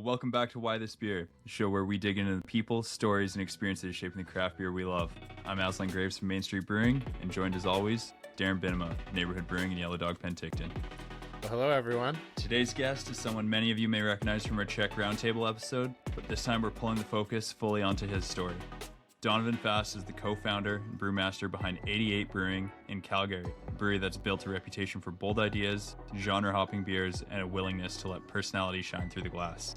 welcome back to Why This Beer, the show where we dig into the people, stories, and experiences shaping the craft beer we love. I'm Azlan Graves from Main Street Brewing, and joined as always, Darren Binema, Neighborhood Brewing in Yellow Dog, Penticton. Well, hello, everyone. Today's guest is someone many of you may recognize from our Czech Roundtable episode, but this time we're pulling the focus fully onto his story. Donovan Fast is the co-founder and brewmaster behind 88 Brewing in Calgary, a brewery that's built a reputation for bold ideas, genre-hopping beers, and a willingness to let personality shine through the glass.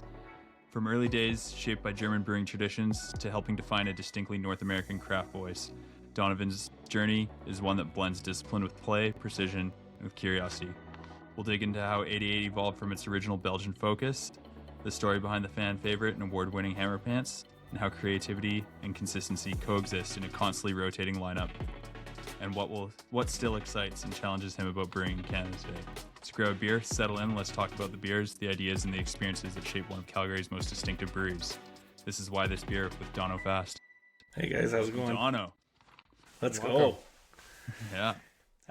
From early days shaped by German brewing traditions to helping define a distinctly North American craft voice, Donovan's journey is one that blends discipline with play, precision, and with curiosity. We'll dig into how 88 evolved from its original Belgian focus, the story behind the fan favorite and award-winning Hammer Pants, and how creativity and consistency coexist in a constantly rotating lineup, and what still excites and challenges him about brewing in Canada today. So grab a beer, settle in, and let's talk about the beers, the ideas, and the experiences that shape one of Calgary's most distinctive breweries. This is Why This Beer with Dono Fast. Hey guys, how's it going? Dono. Let's go. Yeah.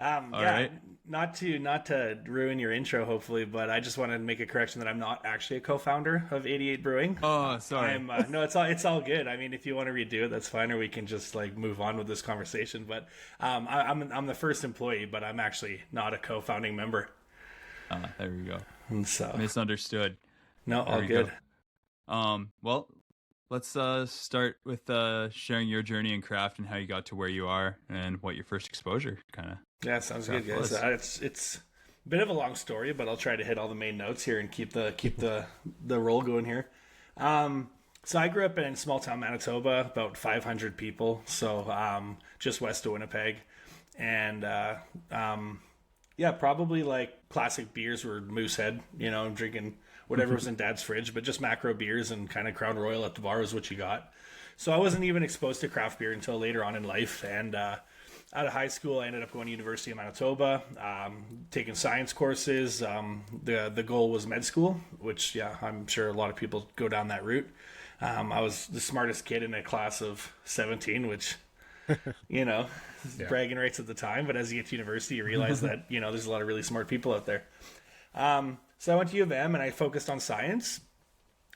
Right. Not to ruin your intro, hopefully, but I just wanted to make a correction that I'm not actually a co-founder of 88 Brewing. Oh, sorry. No, it's all good. I mean, if you want to redo it, that's fine, or we can just move on with this conversation. But I'm the first employee, but I'm actually not a co-founding member. There we go. And so misunderstood. No, all good. Well, let's start with sharing your journey in craft and how you got to where you are and what your first exposure kind of. Yeah, sounds good, guys. It's a bit of a long story, but I'll try to hit all the main notes here and keep the roll going here. So I grew up in small town Manitoba, about 500 people, so just west of Winnipeg, and probably like classic beers were Moosehead, I'm drinking whatever was in Dad's fridge, but just macro beers and kind of Crown Royal at the bar was what you got. So I wasn't even exposed to craft beer until later on in life, and out of high school, I ended up going to University of Manitoba, taking science courses. The goal was med school, which, I'm sure a lot of people go down that route. I was the smartest kid in a class of 17, which, bragging rights at the time. But as you get to university, you realize that, there's a lot of really smart people out there. So I went to U of M and I focused on science.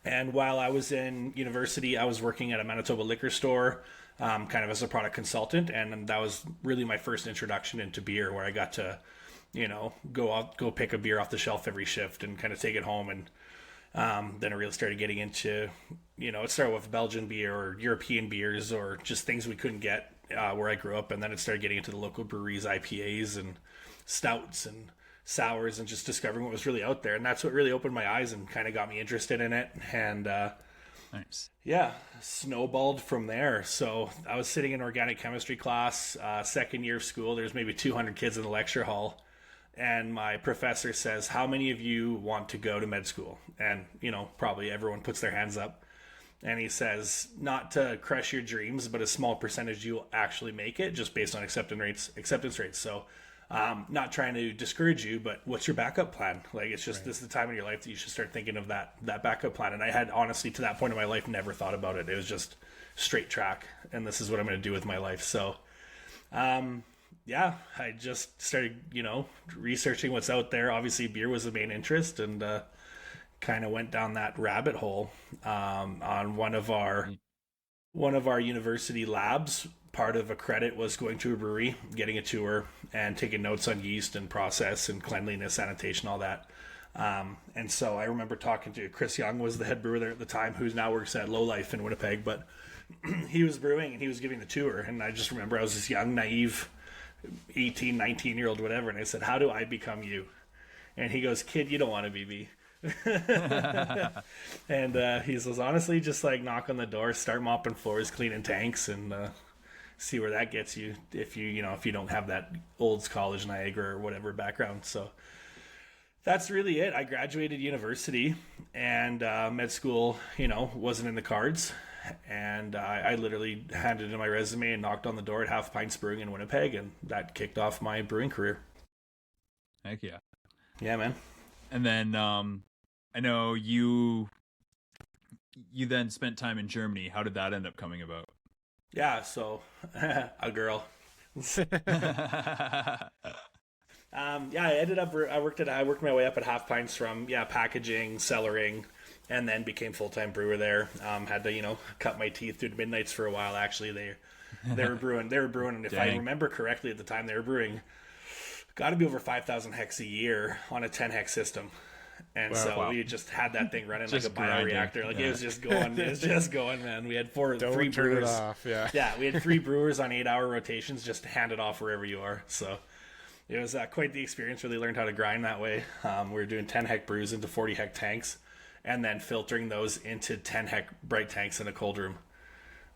And while I was in university, I was working at a Manitoba liquor store, kind of as a product consultant, and that was really my first introduction into beer, where I got to, go pick a beer off the shelf every shift and kind of take it home. And then I really started getting into, it started with Belgian beer or European beers or just things we couldn't get where I grew up, and then it started getting into the local breweries, IPAs and stouts and sours, and just discovering what was really out there. And that's what really opened my eyes and kind of got me interested in it. And nice. Yeah, snowballed from there. So I was sitting in organic chemistry class, second year of school. There's maybe 200 kids in the lecture hall. And my professor says, how many of you want to go to med school? And, probably everyone puts their hands up. And he says, not to crush your dreams, but a small percentage you'll actually make it just based on acceptance rates. So not trying to discourage you, but what's your backup plan? It's just, This is the time in your life that you should start thinking of that backup plan. And I had, honestly, to that point in my life, never thought about it. It was just straight track, and this is what I'm going to do with my life. So, I just started, researching what's out there. Obviously, beer was the main interest, and kind of went down that rabbit hole on one of our university labs. Part of a credit was going to a brewery, getting a tour, and taking notes on yeast and process and cleanliness, sanitation, all that. And so I remember talking to Chris Young, was the head brewer there at the time, who now works at Low Life in Winnipeg, but he was brewing and he was giving the tour. And I just remember I was this young, naive, 18, 19-year-old, whatever. And I said, how do I become you? And he goes, kid, you don't want to be me. And he says, honestly, just knock on the door, start mopping floors, cleaning tanks, and see where that gets you if you don't have that old college Niagara or whatever background. So that's really it. I graduated university, and med school, wasn't in the cards. And I literally handed in my resume and knocked on the door at Half Pints Brewing in Winnipeg, and that kicked off my brewing career. Heck yeah. Yeah, man. And then I know you then spent time in Germany. How did that end up coming about? Yeah, so a girl. I worked my way up at Half Pints from packaging, cellaring, and then became full-time brewer there. Had to, cut my teeth through the midnights for a while. Actually, they were brewing, and if I remember correctly at the time, they were brewing, got to be over 5,000 hex a year on a 10 hex system. And we just had that thing running like a bioreactor. Like it was just going. It was just going, man. We had three brewers. Yeah, we had 3 brewers on 8-hour rotations, just to hand it off wherever you are. So it was quite the experience. Really learned how to grind that way. We were doing 10 hec brews into 40 hec tanks, and then filtering those into 10 hec bright tanks in a cold room.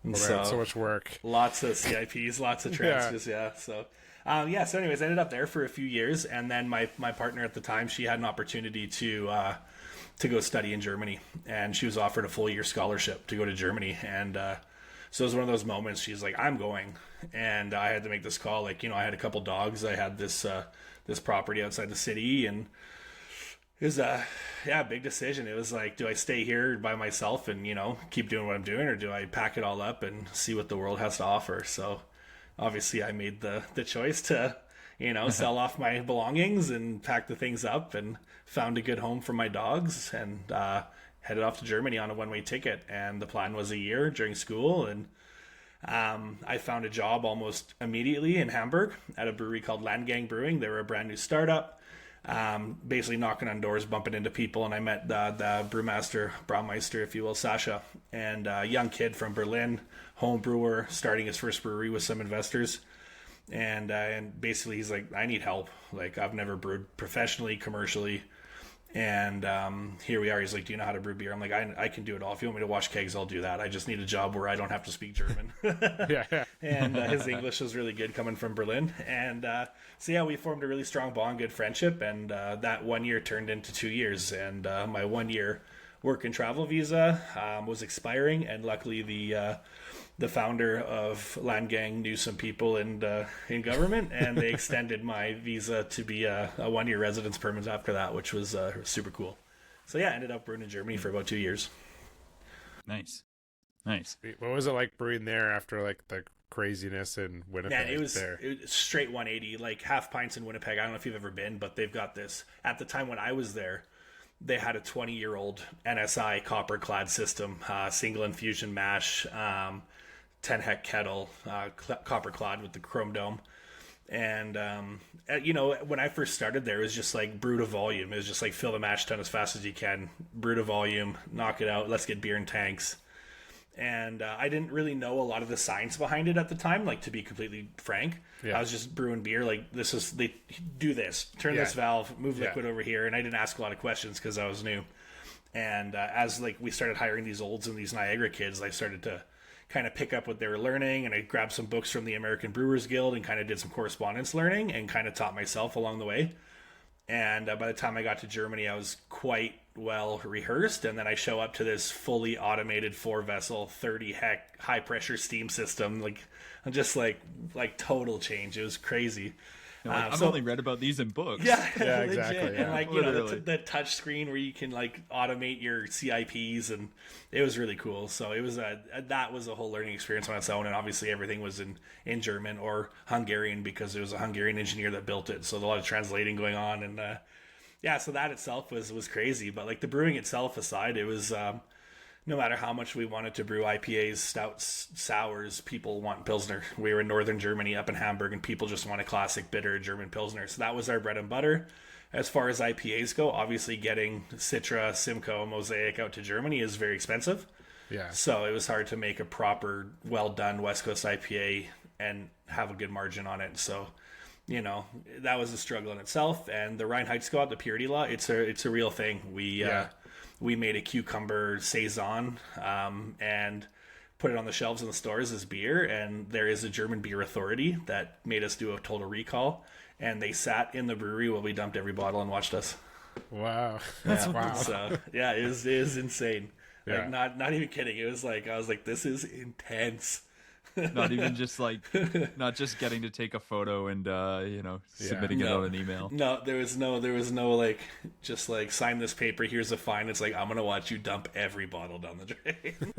And so much work. Lots of CIPs, lots of transfers. Yeah. So. So anyways, I ended up there for a few years, and then my partner at the time, she had an opportunity to go study in Germany, and she was offered a full-year scholarship to go to Germany, and so it was one of those moments. She's like, I'm going, and I had to make this call. Like, I had a couple dogs, I had this property outside the city, and it was a big decision. It was like, do I stay here by myself and keep doing what I'm doing, or do I pack it all up and see what the world has to offer? So obviously I made the choice to, sell off my belongings and pack the things up, and found a good home for my dogs, and headed off to Germany on a one-way ticket. And the plan was a year during school. And I found a job almost immediately in Hamburg at a brewery called Landgang Brewing. They were a brand new startup, basically knocking on doors, bumping into people. And I met the braumeister, if you will, Sasha, and a young kid from Berlin, home brewer, starting his first brewery with some investors. And basically he's like, I need help. Like, I've never brewed professionally, commercially. And here we are. He's like, do you know how to brew beer? I'm like, I can do it all. If you want me to wash kegs, I'll do that. I just need a job where I don't have to speak German. Yeah. And his English was really good coming from Berlin. And we formed a really strong bond, good friendship. And that 1 year turned into 2 years. And my 1 year work and travel visa was expiring. And luckily the founder of Landgang knew some people in government, and they extended my visa to be a 1 year residence permit after that, which was super cool. So I ended up brewing in Germany for about 2 years. Nice. What was it like brewing there after like the craziness in Winnipeg? Man, it was straight 180, like half pints in Winnipeg. I don't know if you've ever been, but they've got this. At the time when I was there, they had a 20-year-old NSI copper clad system, single infusion mash, 10 hec kettle, copper clad with the chrome dome. And when I first started there, it was just like brew to volume. It was just like fill the mash tun as fast as you can, brew to volume, knock it out, let's get beer in tanks. And I didn't really know a lot of the science behind it at the time, like, to be completely frank. I was just brewing beer like, they do this, turn this valve, move liquid over here. And I didn't ask a lot of questions because I was new. And as like we started hiring these olds and these Niagara kids, I started to kind of pick up what they were learning, and I grabbed some books from the American Brewers Guild and kind of did some correspondence learning and kind of taught myself along the way. And by the time I got to Germany, I was quite well rehearsed, and then I show up to this fully automated 4-vessel 30 hec high pressure steam system. Like, I'm just like total change. It was crazy. I've only read about these in books. Yeah, legit. Exactly. Yeah. And like, the touch screen where you can like automate your CIPs, and it was really cool. So it was that was a whole learning experience on its own. And obviously everything was in German or Hungarian, because it was a Hungarian engineer that built it. So a lot of translating going on. And so that itself was crazy. But like the brewing itself aside, it was no matter how much we wanted to brew IPAs, stouts, sours, people want Pilsner. We were in northern Germany up in Hamburg, and people just want a classic bitter German Pilsner. So that was our bread and butter. As far as IPAs go, obviously getting Citra, Simcoe, Mosaic out to Germany is very expensive. Yeah. So it was hard to make a proper, well-done West Coast IPA and have a good margin on it. So, that was a struggle in itself. And the Reinheitsgebot, the purity law, it's a real thing. We made a cucumber saison and put it on the shelves in the stores as beer. And there is a German beer authority that made us do a total recall. And they sat in the brewery while we dumped every bottle and watched us. Wow. Wow. So, it was insane. Yeah. Like, not even kidding. It was like, I was like, this is intense. Not even just like, not just getting to take a photo and submitting it on an email. No, there was no like, just like, sign this paper, here's a fine. It's like, I'm gonna watch you dump every bottle down the drain.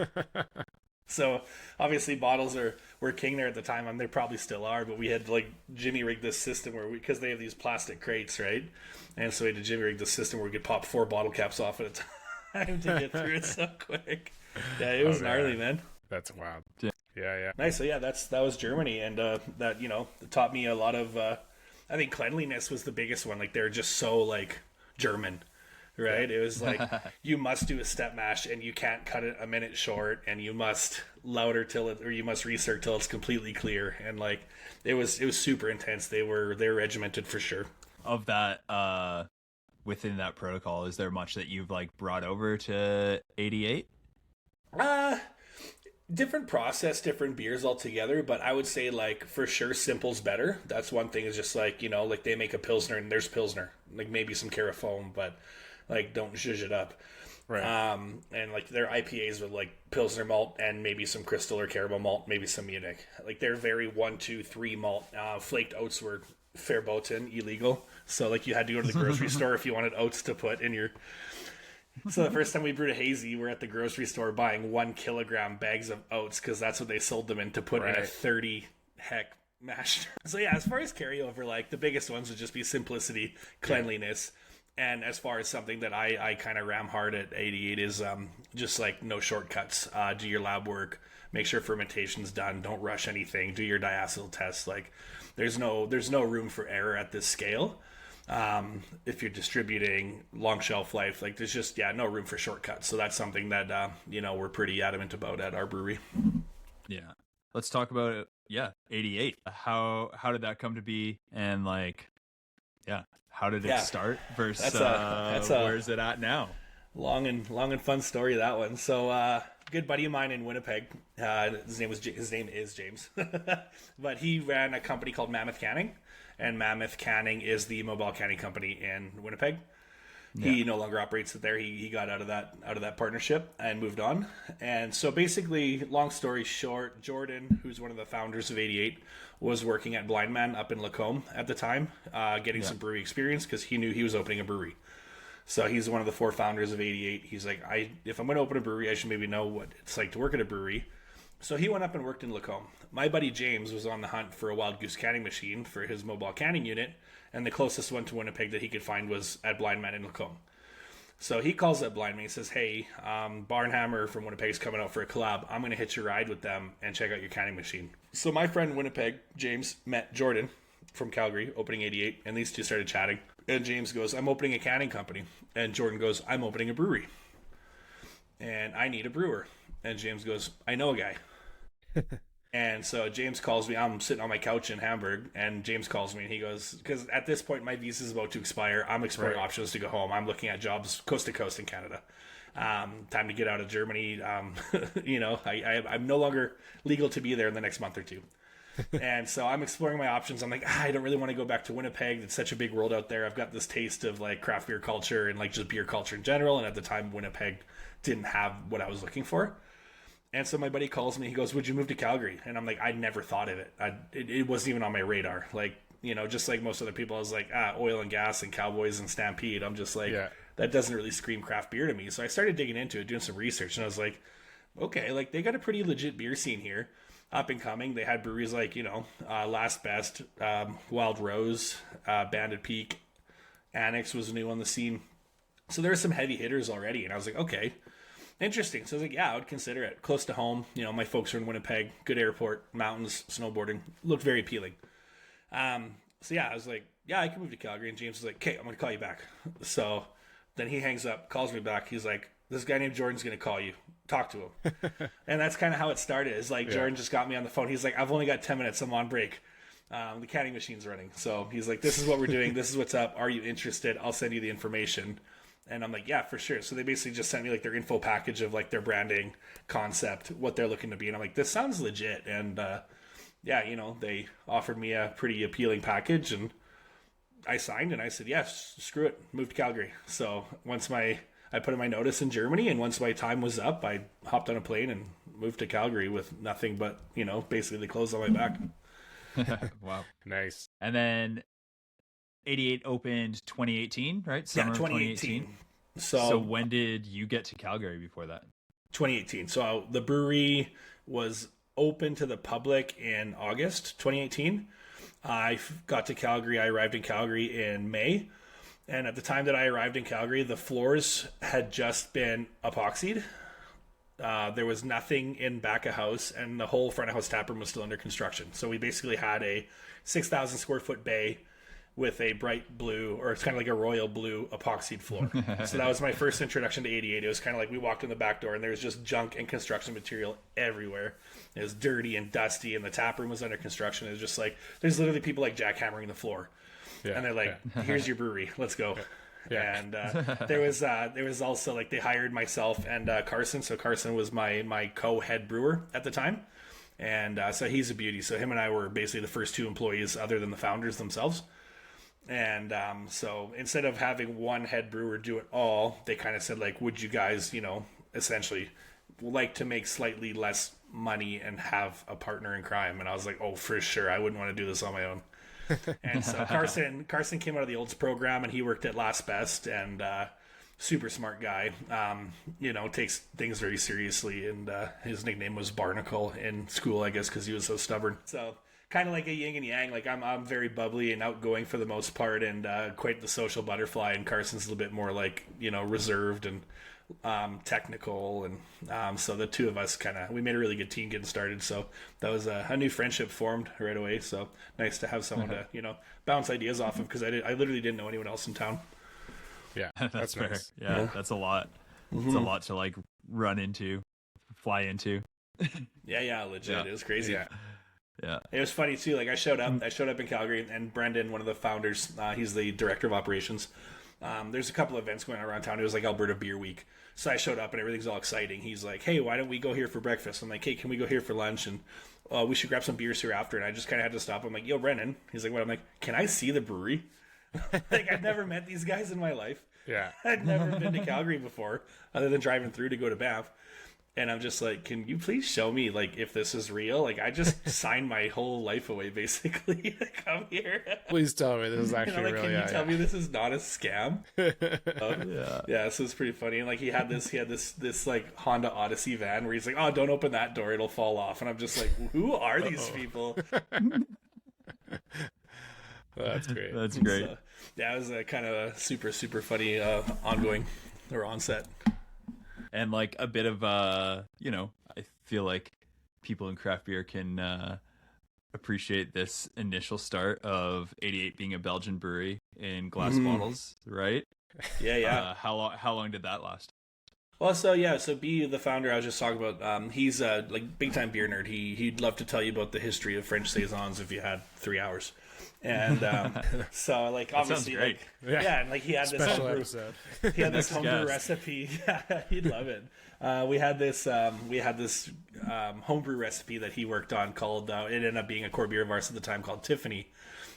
So obviously bottles were king there at the time, and they probably still are. But we had like jimmy rigged this system where because they have these plastic crates, right? And so we had to jimmy rig the system where we could pop 4 bottle caps off at a time. time to get through it so quick. Yeah, it was gnarly, man. That's wild. Yeah. Yeah. Nice. So yeah, that was Germany, and that taught me a lot of. I think cleanliness was the biggest one. Like they're just so like German, right? It was like you must do a step mash, and you can't cut it a minute short, and you must louder you must restart till it's completely clear, and like it was super intense. They were regimented for sure. Of that, within that protocol, is there much that you've like brought over to 88? Different process, different beers altogether, but I would say like for sure simple's better. That's one thing, is just like, like they make a Pilsner and there's Pilsner, like maybe some Carafone, but like don't zhuzh it up. Right. And like their IPAs with like Pilsner malt and maybe some Crystal or Caramel malt, maybe some Munich. Like they're very 1, 2, 3 malt. Flaked oats were verboten, illegal. So like you had to go to the grocery store if you wanted oats to put in your... So the first time we brewed a hazy, we're at the grocery store buying 1 kilogram bags of oats because that's what they sold them in to put in a 30 heck mash. So yeah, as far as carryover, like the biggest ones would just be simplicity, cleanliness. And as far as something that I kind of ram hard at 88 is just like no shortcuts. Do your lab work, make sure fermentation's done, don't rush anything, do your diacetyl tests. Like there's no room for error at this scale. If you're distributing long shelf life, like there's just no room for shortcuts. So that's something that we're pretty adamant about at our brewery. Yeah, let's talk about 88. How did that come to be, and like how did it start versus where's it at now? Long and fun story, that one. So good buddy of mine in Winnipeg, his name is James, but he ran a company called Mammoth Canning. And Mammoth Canning is the mobile canning company in Winnipeg. He no longer operates it there. He got out of that partnership and moved on. And so basically, long story short, Jordan, who's one of the founders of 88, was working at Blind Man up in Lacombe at the time, getting some brewery experience because he knew he was opening a brewery. So he's one of the 4 founders of 88. He's like, if I'm going to open a brewery, I should maybe know what it's like to work at a brewery. So he went up and worked in Lacombe. My buddy James was on the hunt for a Wild Goose canning machine for his mobile canning unit, and the closest one to Winnipeg that he could find was at Blind Man in Lacombe. So he calls up Blind Man. He says, hey, Barnhammer from Winnipeg is coming out for a collab. I'm going to hitch a ride with them and check out your canning machine. So my friend in Winnipeg, James, met Jordan from Calgary, opening 88, and these two started chatting. And James goes, I'm opening a canning company. And Jordan goes, I'm opening a brewery. And I need a brewer. And James goes, I know a guy. And so James calls me. I'm sitting on my couch in Hamburg, and James calls me, and he goes, because at this point my visa is about to expire. I'm exploring options to go home. I'm looking at jobs coast to coast in Canada. Time to get out of Germany. I'm no longer legal to be there in the next month or two. And so I'm exploring my options. I'm like, I don't really want to go back to Winnipeg. It's such a big world out there. I've got this taste of like craft beer culture and like just beer culture in general. And at the time, Winnipeg didn't have what I was looking for. And so my buddy calls me. He goes, would you move to Calgary? And I'm like, I never thought of it. It wasn't even on my radar. Like, just like most other people, I was like, oil and gas and cowboys and Stampede. I'm just like, that doesn't really scream craft beer to me. So I started digging into it, doing some research. And I was like, okay, like they got a pretty legit beer scene here. Up and coming. They had breweries like, Last Best, Wild Rose, Bandit Peak, Annex was new on the scene. So there were some heavy hitters already. And I was like, okay. Interesting. So I was like, I would consider it. Close to home. My folks are in Winnipeg. Good airport. Mountains. Snowboarding. Looked very appealing. I was like, I can move to Calgary. And James was like, okay, I'm going to call you back. So then he hangs up, calls me back. He's like, this guy named Jordan's going to call you. Talk to him. And that's kind of how it started. It's like Jordan just got me on the phone. He's like, I've only got 10 minutes. I'm on break. The canning machine's running. So he's like, this is what we're doing. This is what's up. Are you interested? I'll send you the information. And I'm like, yeah, for sure. So they basically just sent me like their info package of like their branding concept, what they're looking to be. And I'm like, this sounds legit. And they offered me a pretty appealing package, and I signed and I said, yes, screw it, move to Calgary. So once I put in my notice in Germany, and once my time was up, I hopped on a plane and moved to Calgary with nothing but, basically the clothes on my back. Wow. Nice. And then 88 opened 2018, right? Summer 2018. So when did you get to Calgary before that? 2018. So the brewery was open to the public in August 2018. I got to Calgary. I arrived in Calgary in May. And at the time that I arrived in Calgary, the floors had just been epoxied. There was nothing in back of house, and the whole front of house tap room was still under construction. So we basically had a 6,000 square foot bay with a bright blue, or it's kind of like a royal blue epoxied floor. So that was my first introduction to 88. It was kind of like we walked in the back door and there was just junk and construction material everywhere. It was dirty and dusty, and the tap room was under construction. It was just like, there's literally people like jackhammering the floor. Yeah, and they're like, here's your brewery, let's go. Yeah. And there was also like, they hired myself and Carson. So Carson was my co-head brewer at the time. And so he's a beauty. So him and I were basically the first two employees other than the founders themselves. And so instead of having one head brewer do it all, they kind of said like, would you guys, essentially like to make slightly less money and have a partner in crime? And I was like, oh, for sure. I wouldn't want to do this on my own. And so Carson came out of the Olds program, and he worked at Last Best, and super smart guy, takes things very seriously. And his nickname was Barnacle in school, I guess, because he was so stubborn. So kind of like a yin and yang. Like I'm very bubbly and outgoing for the most part, and quite the social butterfly. And Carson's a little bit more like, reserved and technical. And so the two of us we made a really good team getting started. So that was a new friendship formed right away. So nice to have someone to, bounce ideas off of, because I literally didn't know anyone else in town. Yeah, that's fair. Nice. Yeah, that's a lot. Mm-hmm. It's a lot to like run into, fly into. Yeah, legit. Yeah. It was crazy. Yeah. It was funny too. Like I showed up in Calgary, and Brendan, one of the founders, he's the director of operations. There's a couple of events going on around town. It was like Alberta Beer Week. So I showed up and everything's all exciting. He's like, hey, why don't we go here for breakfast? I'm like, hey, can we go here for lunch? And we should grab some beers here after. And I just kind of had to stop. I'm like, yo, Brendan. He's like, what? I'm like, can I see the brewery? Like, I'd never met these guys in my life. Yeah. I'd never been to Calgary before, other than driving through to go to Banff. And I'm just like, can you please show me, like, if this is real? Like, I just signed my whole life away, basically, to come here. Please tell me this is actually real. Can you tell me this is not a scam? Yeah, so it's pretty funny. And, like, he had this like, Honda Odyssey van where he's like, oh, don't open that door, it'll fall off. And I'm just like, who are these people? That's great. That's great. So, yeah, it was a kind of a super, super funny ongoing or onset. And like a bit of I feel like people in craft beer can appreciate this initial start of 88 being a Belgian brewery in glass bottles, right? Yeah. How long did that last? Well, so B, the founder I was just talking about, he's a like big time beer nerd. He'd love to tell you about the history of French saisons if you had 3 hours. And so like obviously like and like he had this special episode. He had this homebrew recipe. Yeah, he'd love it. We had this homebrew recipe that he worked on called it ended up being a core beer of ours at the time called Tiffany,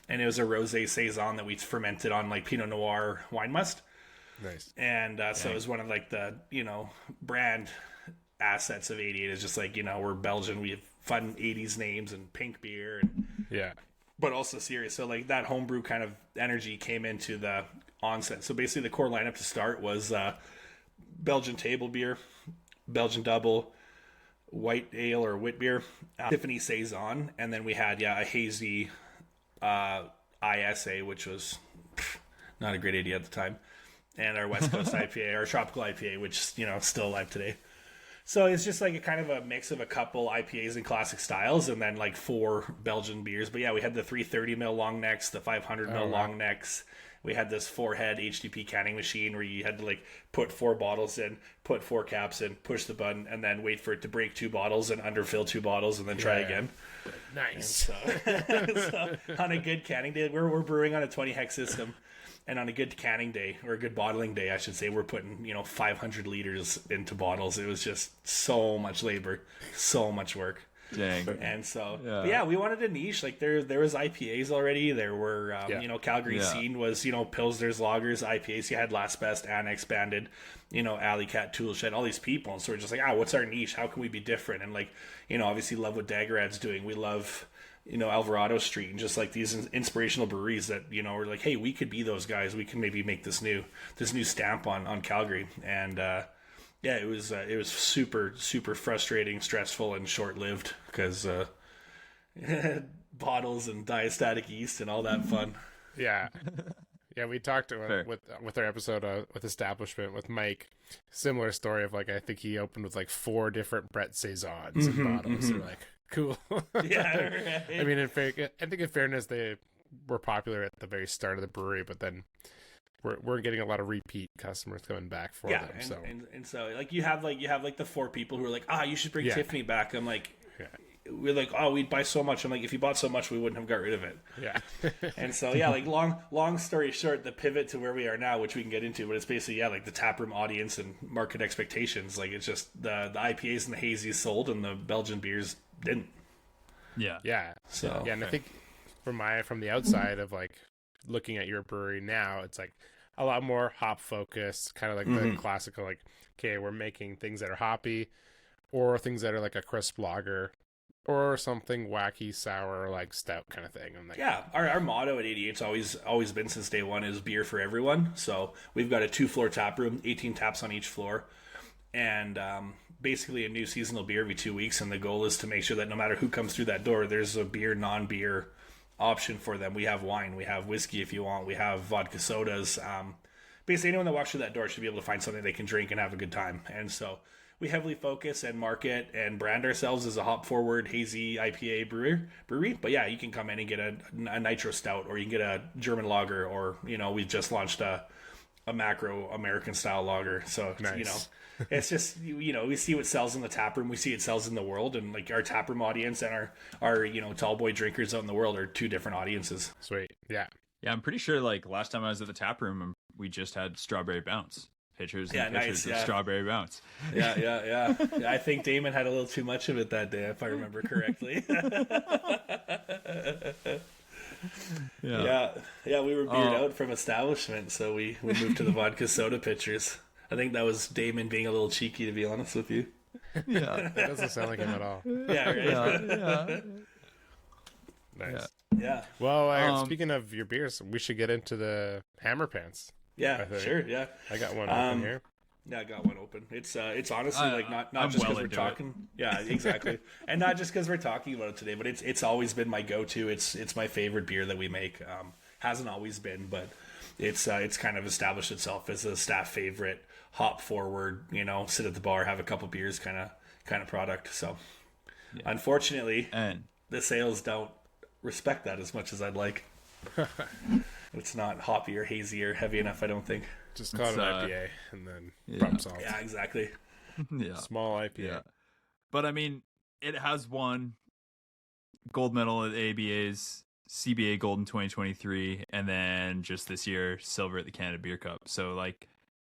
and it was a rosé saison that we fermented on like Pinot Noir wine must. Nice. And so it was one of like the brand assets of 88 is just like we're Belgian, we have fun 80s names and pink beer and but also serious. So like that homebrew kind of energy came into the onset. So basically the core lineup to start was Belgian table beer, Belgian double, white ale or wit beer, Tiffany saison, and then we had a hazy ISA, which was not a great idea at the time, and our West Coast IPA, our tropical IPA, which still alive today. So it's just like a kind of a mix of a couple IPAs and classic styles, and then like 4 Belgian beers. But we had the 330 ml long necks, the 500 ml long necks. We had this 4-head HDP canning machine where you had to like put 4 bottles in, put 4 caps in, push the button, and then wait for it to break 2 bottles and underfill 2 bottles, and then try again. Nice. So on a good canning day, we're brewing on a 20 hex system. And on a good canning day, or a good bottling day, I should say, we're putting, 500 liters into bottles. It was just so much labor, so much work. Dang. And so, we wanted a niche. Like there was IPAs already. There were, Calgary scene was, Pilsners, lagers, IPAs. You had Last Best, Annex, Banded, Alley Cat, Tool Shed, all these people. And so we're just like, what's our niche? How can we be different? And like, obviously love what Daggerad's doing. We love Alvarado Street, and just like these inspirational breweries that are like, hey, we could be those guys. We can maybe make this new stamp on Calgary. And it was super, super frustrating, stressful, and short lived because bottles and diastatic yeast and all that fun. Yeah, Yeah, we talked Fair. with our episode with establishment with Mike. Similar story of like I think he opened with like 4 different Brett Saisons and bottles. They're like cool. Yeah, right. I mean, I think in fairness, they were popular at the very start of the brewery, but then we're getting a lot of repeat customers coming back for them. And so like you have the 4 people who are like, you should bring Tiffany back. I'm like. Yeah. We're like, we'd buy so much. I'm like, if you bought so much, we wouldn't have got rid of it. Yeah. And so, like long story short, the pivot to where we are now, which we can get into, but it's basically, like the taproom audience and market expectations. Like it's just the IPAs and the hazies sold and the Belgian beers didn't. Yeah. Yeah. So, yeah. And I think from the outside of like looking at your brewery now, it's like a lot more hop focused, kind of like the classical, like, okay, we're making things that are hoppy or things that are like a crisp lager. Or something wacky, sour, like stout kind of thing. I'm like, our motto at 88's always been since day one is beer for everyone. So we've got a 2-floor tap room, 18 taps on each floor, and basically a new seasonal beer every 2 weeks. And the goal is to make sure that no matter who comes through that door, there's a beer, non-beer option for them. We have wine, we have whiskey if you want, we have vodka sodas. Basically, anyone that walks through that door should be able to find something they can drink and have a good time. And so we heavily focus and market and brand ourselves as a hop-forward, hazy IPA brewery. But yeah, you can come in and get a nitro stout, or you can get a German lager, or we've just launched a macro American-style lager. So nice. It's just we see what sells in the tap room, we see it sells in the world, and like our tap room audience and our tall boy drinkers out in the world are 2 different audiences. Sweet, yeah. Yeah, I'm pretty sure like last time I was at the tap room, we just had strawberry bounce. Pictures and pictures of strawberry bounce. Yeah. I think Damon had a little too much of it that day, if I remember correctly. Yeah, we were beered out from establishment, so we moved to the vodka soda pitchers. I think that was Damon being a little cheeky, to be honest with you. Yeah. That doesn't sound like him at all. Yeah, right. Yeah. Nice. Yeah. Well, speaking of your beers, we should get into the Hammer Pants. Yeah, sure. Yeah, I got one open here. Yeah, I got one open. It's honestly like not I'm just because well we're into talking. Yeah, exactly, and not just because we're talking about it today, but it's always been my go-to. It's my favorite beer that we make. Hasn't always been, but it's kind of established itself as a staff favorite, hop forward. Sit at the bar, have a couple beers, kind of product. So, unfortunately, the sales don't respect that as much as I'd like. It's not hoppy or hazy or heavy enough, I don't think. Just call it an IPA and then problem solved. Yeah, exactly. Yeah. Small IPA. Yeah. But I mean, it has won gold medal at ABA's CBA Gold in 2023, and then just this year, silver at the Canada Beer Cup. So, like,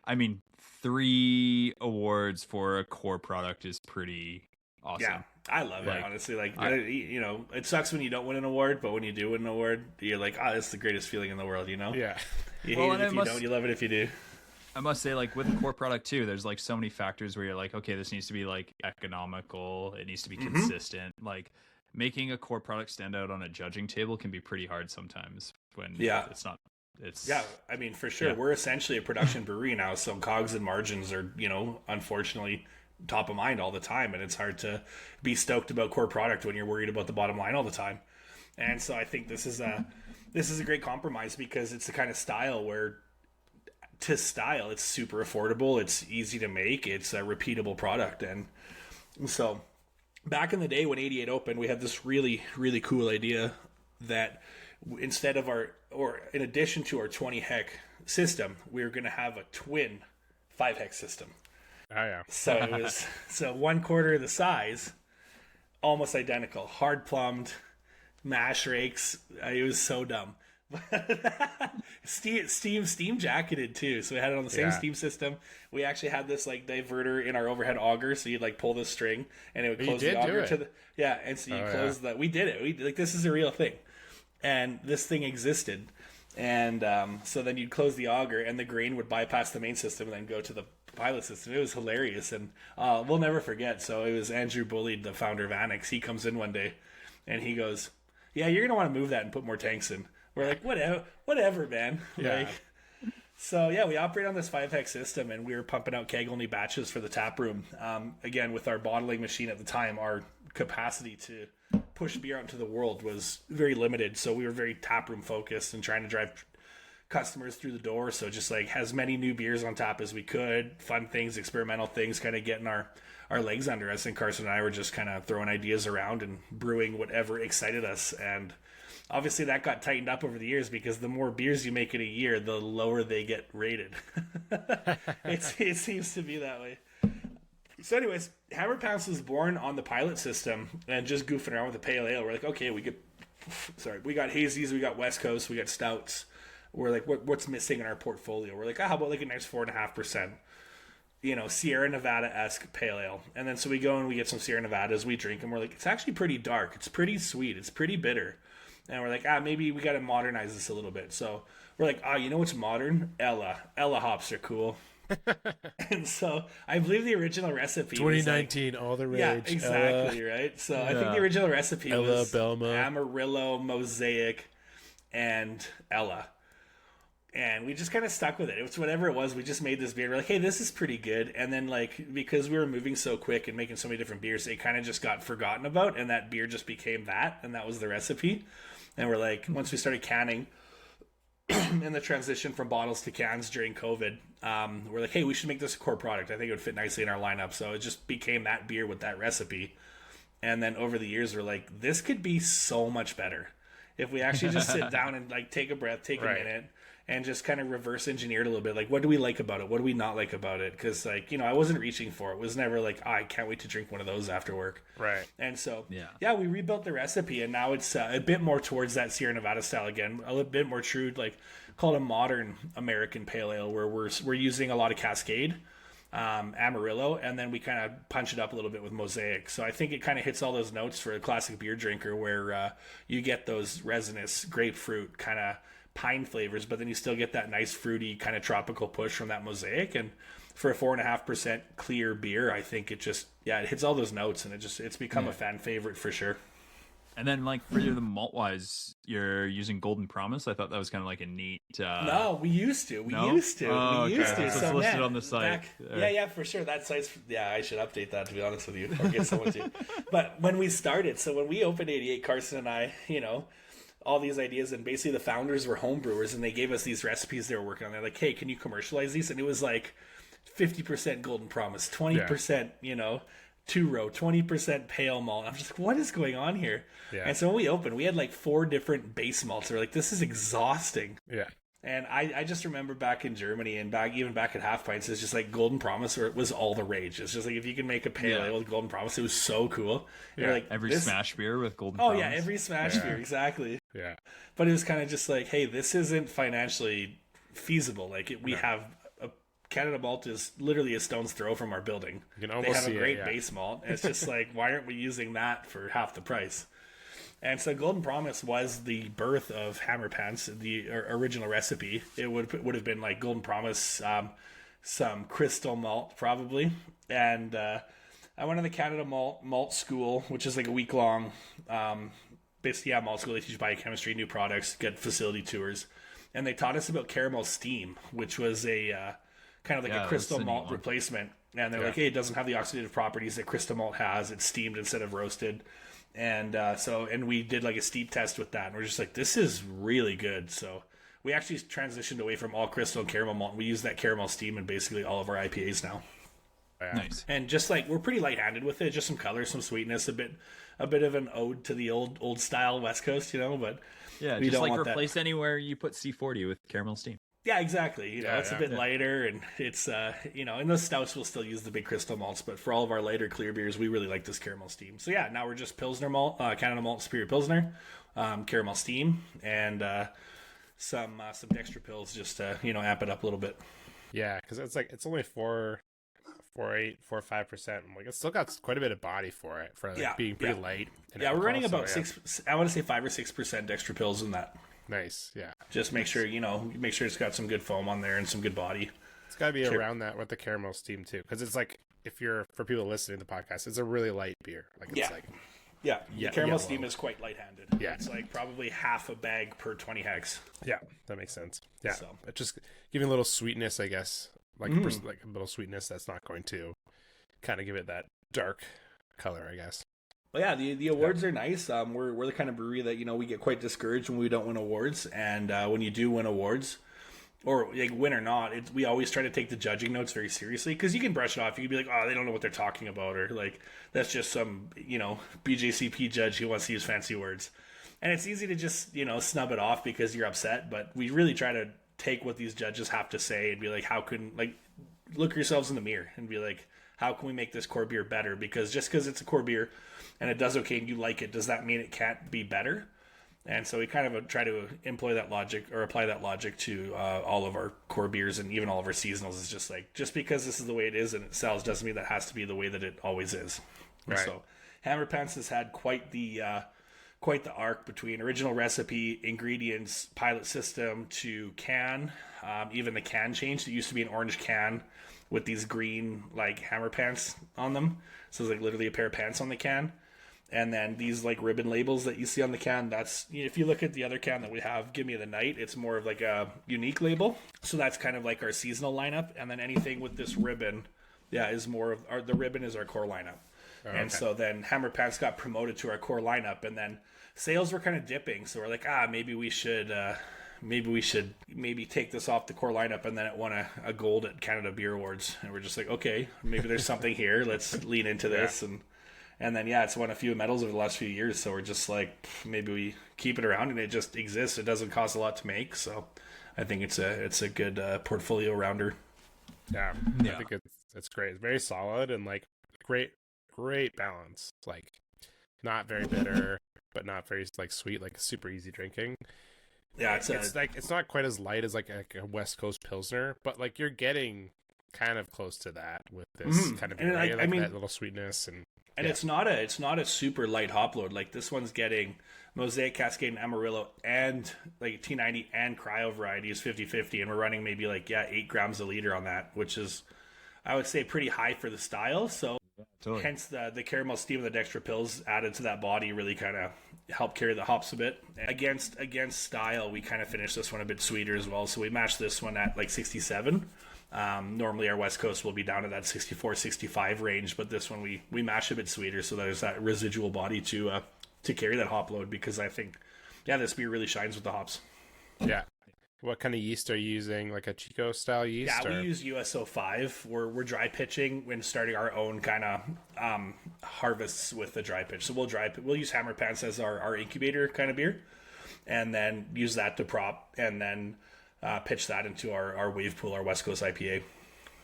I mean, 3 awards for a core product is pretty awesome. Yeah, I love it, honestly. Like, it sucks when you don't win an award, but when you do win an award, you're like, that's the greatest feeling in the world, Yeah. You hate it if you don't, you love it if you do. I must say, like, with the core product, too, there's, like, so many factors where you're like, okay, this needs to be, like, economical. It needs to be consistent. Like, making a core product stand out on a judging table can be pretty hard sometimes when it's not. Yeah, I mean, for sure. Yeah. We're essentially a production brewery now, so COGS and margins are, unfortunately top of mind all the time, and it's hard to be stoked about core product when you're worried about the bottom line all the time. And so I think this is a great compromise, because it's the kind of style where it's super affordable, it's easy to make, it's a repeatable product. And so back in the day when 88 opened, we had this really, really cool idea that instead of in addition to our 20 hec system, we were going to have a twin 5 hec system. Oh yeah. So it was 1/4 the size, almost identical, hard plumbed, mash rakes. It was so dumb. steam jacketed too, so we had it on the same steam system. We actually had this like diverter in our overhead auger, so you'd like pull this string and it would close the auger to the and so you close that. We did it. This is a real thing, and this thing existed. And so then you'd close the auger and the grain would bypass the main system and then go to the pilot system. It was hilarious, and we'll never forget. So it was Andrew Bullied, the founder of Annex. He comes in one day and he goes, "Yeah, you're gonna want to move that and put more tanks in." We're like, whatever, man. Yeah. So we operate on this 5 hec system, and we were pumping out keg only batches for the tap room. Again, with our bottling machine at the time, our capacity to push beer out into the world was very limited. So we were very tap room focused and trying to drive customers through the door. So just like as many new beers on tap as we could, fun things, experimental things, kind of getting our legs under us. And Carson and I were just kind of throwing ideas around and brewing whatever excited us. And obviously that got tightened up over the years because the more beers you make in a year, the lower they get rated. It seems to be that way. So anyways, Hammer Pants was born on the pilot system and just goofing around with the pale ale. We're like, okay, we got hazies, we got West Coast, we got stouts. We're like, what's missing in our portfolio? We're like, how about like a nice 4.5%, Sierra Nevada-esque pale ale. And then so we go and we get some Sierra Nevadas, we drink them. We're like, it's actually pretty dark. It's pretty sweet. It's pretty bitter. And we're like, maybe we got to modernize this a little bit. So we're like, you know what's modern? Ella hops are cool. And so I believe the original recipe 2019 was like, all the rage. Yeah, exactly. Right. So I think the original recipe was Belma, Amarillo, Mosaic, and Ella. And we just kind of stuck with it. It was whatever it was. We just made this beer. We're like, hey, this is pretty good. And then like, because we were moving so quick and making so many different beers, it kind of just got forgotten about. And that beer just became that. And that was the recipe. And we're like, once we started canning in the transition from bottles to cans during COVID, we're like, hey, we should make this a core product. I think it would fit nicely in our lineup. So it just became that beer with that recipe. And then over the years, we're like, this could be so much better if we actually just sit down and like take a breath, take a minute, and just kind of reverse engineer it a little bit. Like, what do we like about it? What do we not like about it? Because like, I wasn't reaching for it. It was never like, I can't wait to drink one of those after work. Right. And so, we rebuilt the recipe, and now it's a bit more towards that Sierra Nevada style again, a little bit more true, like called a modern American pale ale, where we're using a lot of Cascade, Amarillo, and then we kind of punch it up a little bit with Mosaic. So I think it kind of hits all those notes for a classic beer drinker, where you get those resinous grapefruit kind of pine flavors, but then you still get that nice fruity kind of tropical push from that Mosaic. And for a 4.5% clear beer, I think it just it hits all those notes, and it's become a fan favorite for sure. And then, like, for the malt wise, you're using Golden Promise. I thought that was kind of like a neat. No, we used to. We used to. So it's listed on the site. For sure. That site's. Yeah, I should update that, to be honest with you, or get someone to. But when we started, so when we opened 88, Carson and I, all these ideas, and basically the founders were home brewers, and they gave us these recipes they were working on. They're like, hey, can you commercialize these? And it was like 50% Golden Promise, 20%, two-row, 20% pale malt. I'm just like, what is going on here? Yeah. And so when we opened, we had like 4 different base malts. We're like, this is exhausting. Yeah. And I just remember back in Germany and even back at Half Pints, it's just like Golden Promise, or it was all the rage. It's just like, if you can make a pale ale with Golden Promise, it was so cool. Yeah. Like, every smash beer with Golden Promise. Oh yeah, every smash beer, exactly. Yeah. But it was kind of just like, hey, this isn't financially feasible. Like we have Canada Malt is literally a stone's throw from our building. You can almost they have a great base malt. And it's just like, why aren't we using that for half the price? And so Golden Promise was the birth of Hammer Pants, the original recipe. It would have been like Golden Promise, some crystal malt probably. And I went to the Canada Malt School, which is like a week-long malt school. They teach biochemistry, new products, get facility tours. And they taught us about caramel steam, which was a... kind of like a crystal malt replacement. And they're like, hey, it doesn't have the oxidative properties that crystal malt has. It's steamed instead of roasted. And and we did like a steep test with that. And we're just like, this is really good. So we actually transitioned away from all crystal and caramel malt. We use that caramel steam in basically all of our IPAs now. Yeah. Nice. And just like, we're pretty light-handed with it. Just some color, some sweetness, a bit of an ode to the old style West Coast, but yeah, we just don't like want replace anywhere you put C40 with caramel steam. Yeah, exactly. It's a bit lighter, and it's and those stouts will still use the big crystal malts, but for all of our lighter clear beers, we really like this caramel steam. So yeah, now we're just Pilsner malt, Canada Malt Superior Pilsner, caramel steam, and some Dextra pills just to amp it up a little bit. Yeah, because it's only 4.8, 4.5%. I'm like, it's still got quite a bit of body for it being pretty light. Yeah, we're running about 6. I want to say 5 or 6% Dextra pills in that. Nice, yeah. Just make sure it's got some good foam on there and some good body. It's got to be around that with the caramel steam too, because it's like, for people listening to the podcast, it's a really light beer. Like it's the caramel steam is quite light-handed. Yeah, it's like probably half a bag per 20 hex. Yeah, that makes sense. Yeah, so but just giving a little sweetness, I guess, like like a little sweetness that's not going to kind of give it that dark color, I guess. Well, yeah, the awards are nice. We're the kind of brewery that we get quite discouraged when we don't win awards, and when you do win awards, or like win or not, we always try to take the judging notes very seriously, because you can brush it off. You can be like, oh, they don't know what they're talking about, or like that's just some BJCP judge who wants to use fancy words, and it's easy to just snub it off because you're upset. But we really try to take what these judges have to say and be like, look yourselves in the mirror and be like, how can we make this core beer better? Because just because it's a core beer and it does okay and you like it, does that mean it can't be better? And so we kind of try to employ that logic, or apply that logic to all of our core beers and even all of our seasonals. It's just like, just because this is the way it is and it sells doesn't mean that has to be the way that it always is. Right. So Hammer Pants has had quite the arc between original recipe, ingredients, pilot system to can. Even the can changed. It used to be an orange can with these green like Hammer Pants on them. So it's like literally a pair of pants on the can. And then these like ribbon labels that you see on the can, that's, if you look at the other can that we have, Give Me the Night, it's more of like a unique label. So that's kind of like our seasonal lineup. And then anything with this ribbon, is more of the ribbon is our core lineup. Oh, okay. And so then Hammer Pants got promoted to our core lineup, and then sales were kind of dipping. So we're like, maybe we should take this off the core lineup. And then it won a gold at Canada Beer Awards. And we're just like, okay, maybe there's something here. Let's lean into this. And then, it's won a few medals over the last few years. So we're just like, maybe we keep it around and it just exists. It doesn't cost a lot to make. So I think it's a good portfolio rounder. Yeah. I think it's great. It's very solid and like great balance. Like not very bitter, but not very like sweet, like super easy drinking. Yeah. It's not quite as light as like a West Coast Pilsner, but like you're getting kind of close to that with this kind of beer, right? That little sweetness and it's not a super light hop load. Like this one's getting Mosaic, Cascade, and Amarillo, and like T90 and Cryo varieties 50-50, and we're running maybe 8 grams a liter on that, which is, I would say, pretty high for the style. So totally. Hence the caramel steam of the dextro pills added to that body really kind of help carry the hops a bit. Against style, we kind of finished this one a bit sweeter as well. So we matched this one at like 67. Normally our West Coast will be down to that 64-65 range, but this one we mash a bit sweeter, so there's that residual body to carry that hop load, because I think this beer really shines with the hops. Yeah. What kind of yeast are you using? Like a Chico style yeast? Yeah, we use USO5. We're dry pitching when starting our own kind of harvests with the dry pitch. So we'll use Hammer Pants as our incubator kind of beer, and then use that to prop, and then pitch that into our wave pool, our West Coast IPA.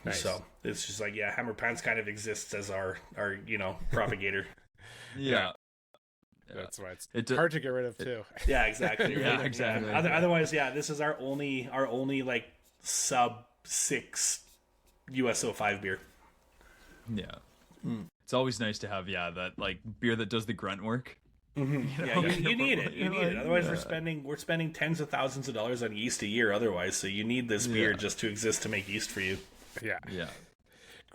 Nice. So it's just like, Hammer Pants kind of exists as our propagator. Yeah. That's why it's hard to get rid of too. Yeah, exactly. Yeah, exactly. Otherwise, this is our only like sub 6 USO5 beer. Yeah. It's always nice to have that like beer that does the grunt work. Mm-hmm. You need it. You need it. Otherwise, we're spending tens of thousands of dollars on yeast a year. Otherwise, so you need this beer just to exist to make yeast for you. Yeah.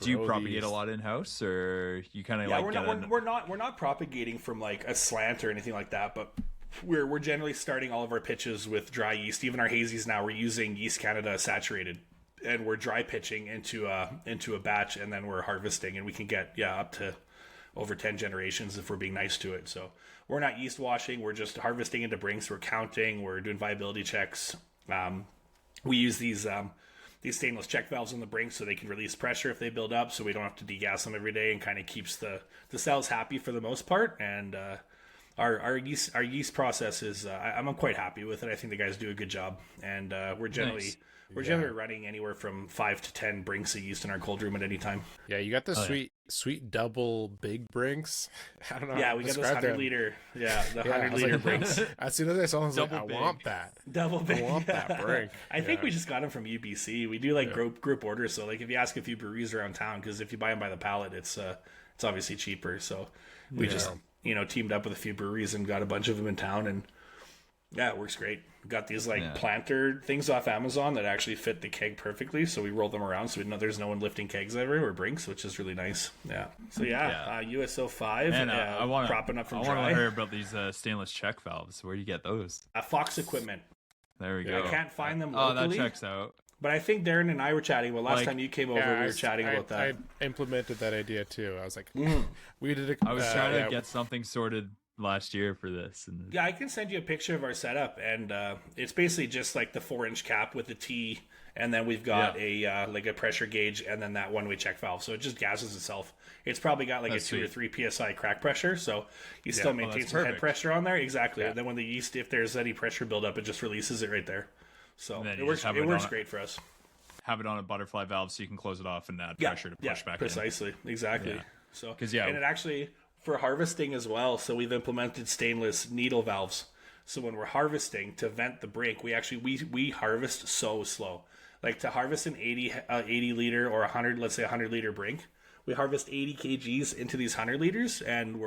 Do you propagate a lot in house, or you kind of we're not propagating from like a slant or anything like that, but we're generally starting all of our pitches with dry yeast. Even our hazies now, we're using Yeast Canada saturated, and we're dry pitching into a batch, and then we're harvesting, and we can get up to over 10 generations if we're being nice to it. So we're not yeast washing, we're just harvesting into brinks, we're counting, we're doing viability checks. We use these stainless check valves on the brink so they can release pressure if they build up, so we don't have to degas them every day, and kind of keeps the cells happy for the most part. And our yeast process is I'm quite happy with it. I think the guys do a good job, and we're generally running anywhere from 5 to 10 brinks of yeast in our cold room at any time. Yeah, you got the sweet double big brinks. I don't know. Yeah, we got those 100-liter. Yeah, the 100-liter brinks. As soon as I saw them, I was like, I want that. Double big. I want that brink. I think we just got them from UBC. We do like group orders. So like if you ask a few breweries around town, because if you buy them by the pallet, it's obviously cheaper. So we just teamed up with a few breweries and got a bunch of them in town, and it works great. Got these planter things off Amazon that actually fit the keg perfectly, so we roll them around so we know there's no one lifting kegs everywhere or brinks, which is really nice. USO 5 and I want propping up from dry. I want to hear about these stainless check valves. Where do you get those? Fox Equipment. There we go. I can't find them locally. Oh, that checks out. But I think Darren and I were chatting. Well, last time you came over, we were chatting about that. I implemented that idea too. I was like, I was trying to get something sorted last year for this. And Yeah, I can send you a picture of our setup, and it's basically just like the 4-inch cap with the T, and then we've got a like a pressure gauge, and then that one-way check valve. So it just gases itself. It's probably got like That's a 2 or 3 psi crack pressure, so you still maintain that's some head perfect. pressure on there. Exactly. And then when the yeast, if there's any pressure buildup, it just releases it right there. So then it you works. just have It it works on- great for us. have it on a butterfly valve so you can close it off and add pressure to push back in. Precisely. Exactly. Yeah. So 'Cause, and it actually for harvesting as well. So we've implemented stainless needle valves. So when we're harvesting to vent the brink, we harvest so slow. Like to harvest an 80 liter or 100, let's say 100 liter brink, we harvest 80 kgs into these 100 liters, and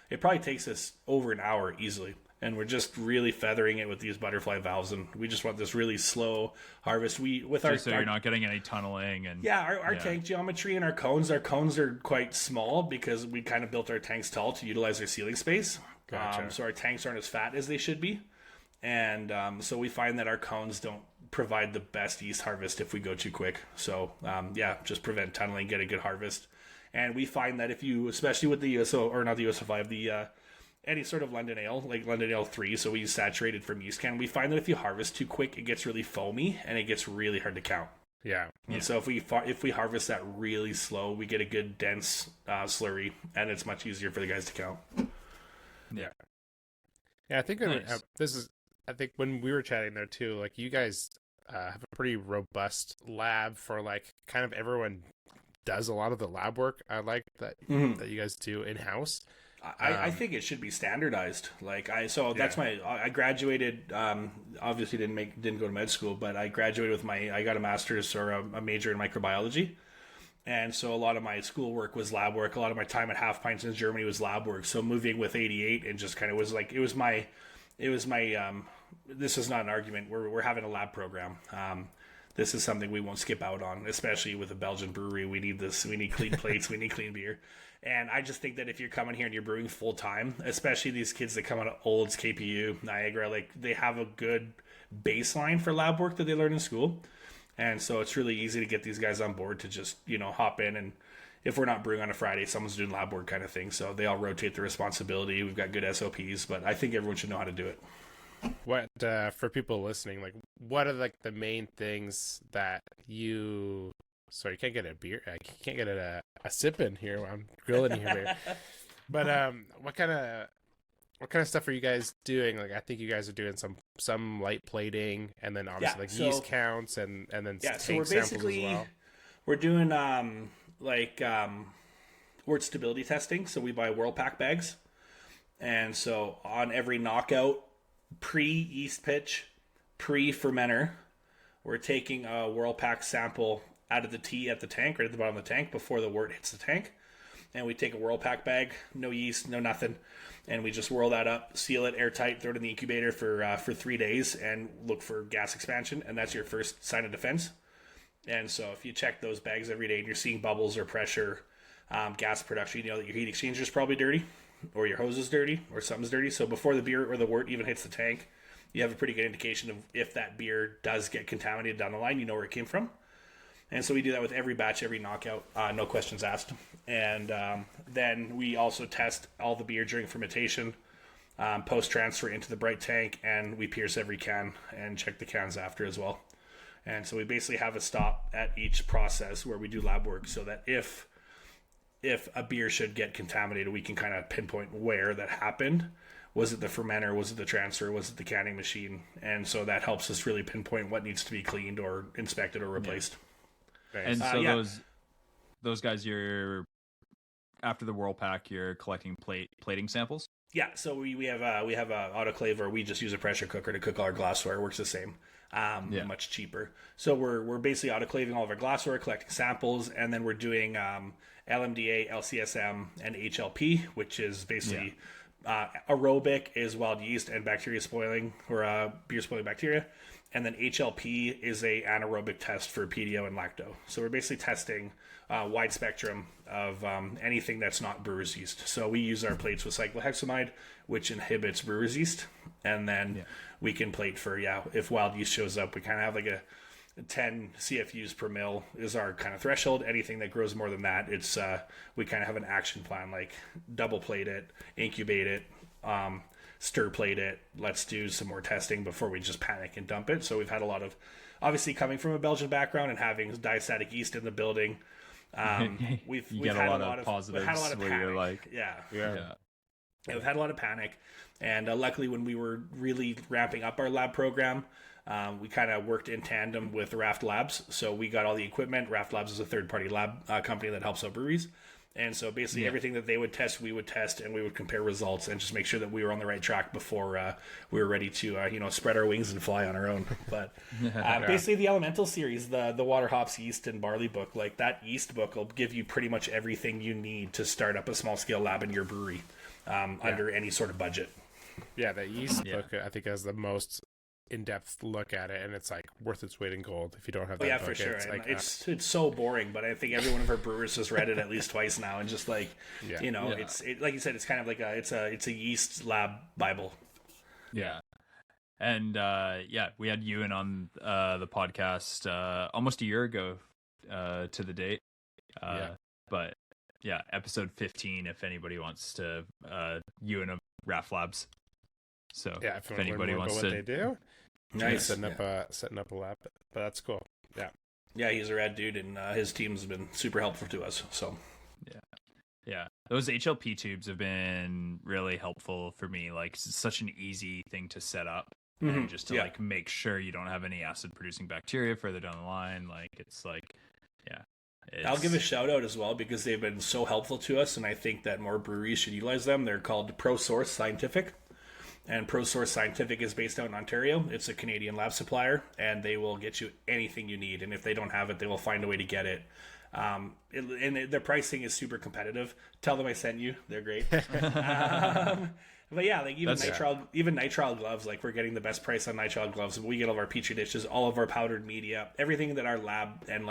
it probably takes us over an hour easily. And we're just really feathering it with these butterfly valves, and we just want this really slow harvest. So you're not getting any tunneling and our tank geometry and our cones are quite small because we kind of built our tanks tall to utilize our sealing space. Gotcha. So our tanks aren't as fat as they should be, and so we find that our cones don't provide the best yeast harvest if we go too quick. So just prevent tunneling, get a good harvest. And we find that if you, especially with the USO or not the USO5, the any sort of London Ale, like London Ale 3, so we use saturated from yeast can, we find that if you harvest too quick, it gets really foamy and it gets really hard to count. Yeah. And so if we harvest that really slow, we get a good dense slurry, and it's much easier for the guys to count. Yeah, I think I think when we were chatting there too, like you guys have a pretty robust lab for like kind of everyone does a lot of the lab work. I like that that you guys do in house. I think it should be standardized. That's I graduated. Obviously didn't go to med school, but I graduated with I got a master's or a major in microbiology, and so a lot of my schoolwork was lab work. A lot of my time at Half Pints in Germany was lab work. So moving with 88 and just kind of was like it was my. This is not an argument. We're having a lab program. This is something we won't skip out on, especially with a Belgian brewery. We need this. We need clean plates. We need clean beer. And I just think that if you're coming here and you're brewing full time, especially these kids that come out of Olds, KPU, Niagara, like they have a good baseline for lab work that they learn in school. And so it's really easy to get these guys on board to just, hop in. And if we're not brewing on a Friday, someone's doing lab work kind of thing. So they all rotate the responsibility. We've got good SOPs, but I think everyone should know how to do it. What for people listening, like what are like the main things that you? Sorry, you can't get a beer. I can't get a sip in here while I'm grilling you here. But what kind of stuff are you guys doing? Like I think you guys are doing some light plating, and then obviously yeast counts and then tank samples as well. We're doing wort stability testing. So we buy Whirlpack bags, and so on every knockout, pre-yeast pitch, pre-fermenter, we're taking a Whirlpack sample out of the tea at the tank, right at the bottom of the tank, before the wort hits the tank. And we take a Whirlpack bag, no yeast, no nothing, and we just whirl that up, seal it airtight, throw it in the incubator for 3 days, and look for gas expansion, and that's your first sign of defense. And so if you check those bags every day and you're seeing bubbles or pressure, gas production, you know that your heat exchanger is probably dirty, or your hose is dirty, or something's dirty. So before the beer or the wort even hits the tank, you have a pretty good indication of if that beer does get contaminated down the line, you know where it came from. And so we do that with every batch, every knockout, no questions asked. And then we also test all the beer during fermentation, post-transfer into the bright tank, and we pierce every can and check the cans after as well. And so we basically have a stop at each process where we do lab work so that if a beer should get contaminated, we can kind of pinpoint where that happened. Was it the fermenter? Was it the transfer? Was it the canning machine? And so that helps us really pinpoint what needs to be cleaned or inspected or replaced. Nice. And so those guys, you're after the Whirlpack, you're collecting plating samples. Yeah, so we have a autoclave, or we just use a pressure cooker to cook all our glassware. It works the same, much cheaper. So we're basically autoclaving all of our glassware, collecting samples, and then we're doing LMDA, LCSM, and HLP, which is basically aerobic is wild yeast and bacteria spoiling, or beer spoiling bacteria. And then HLP is a anaerobic test for PDO and lacto. So we're basically testing wide spectrum of anything that's not brewer's yeast. So we use our plates with cyclohexamide, which inhibits brewer's yeast. And then we can plate for, if wild yeast shows up, we kind of have like a 10 CFUs per mil is our kind of threshold. Anything that grows more than that, it's we kind of have an action plan, like double plate it, incubate it, stir plate it. Let's do some more testing before we just panic and dump it. So we've had a lot of, obviously coming from a Belgian background and having diastatic yeast in the building, we've had a lot of positives. We've had a lot of panic. You're like, yeah, we've had a lot of panic, and luckily when we were really ramping up our lab program, we kind of worked in tandem with Raft Labs. So we got all the equipment. Raft Labs is a third-party lab company that helps out breweries. And so basically everything that they would test, we would test, and we would compare results and just make sure that we were on the right track before we were ready to, spread our wings and fly on our own. But basically the Elemental series, the water, hops, yeast, and barley book, like that yeast book will give you pretty much everything you need to start up a small-scale lab in your brewery under any sort of budget. Yeah, the yeast book, I think, has the most in-depth look at it, and it's like worth its weight in gold if you don't have that book. For sure. It's, like, it's so boring, but I think every one of our brewers has read it at least twice now, and just like it's like you said, it's kind of like it's a yeast lab Bible. And we had Ewan on the podcast almost a year ago to the date. But episode 15 if anybody wants to Ewan of Raft Labs. So if anybody wants to, what they do. Nice. Setting up a lab, but that's cool. Yeah, he's a rad dude, and his team's been super helpful to us. So those HLP tubes have been really helpful for me. Like, it's such an easy thing to set up, and just to like make sure you don't have any acid producing bacteria further down the line. Like, it's like I'll give a shout out as well because they've been so helpful to us, and I think that more breweries should utilize them. They're called ProSource Scientific. And ProSource Scientific is based out in Ontario. It's a Canadian lab supplier, and they will get you anything you need. And if they don't have it, they will find a way to get it. And their pricing is super competitive. Tell them I sent you. They're great. But yeah, like even nitrile gloves, like we're getting the best price on nitrile gloves. We get all of our petri dishes, all of our powdered media, everything that our lab and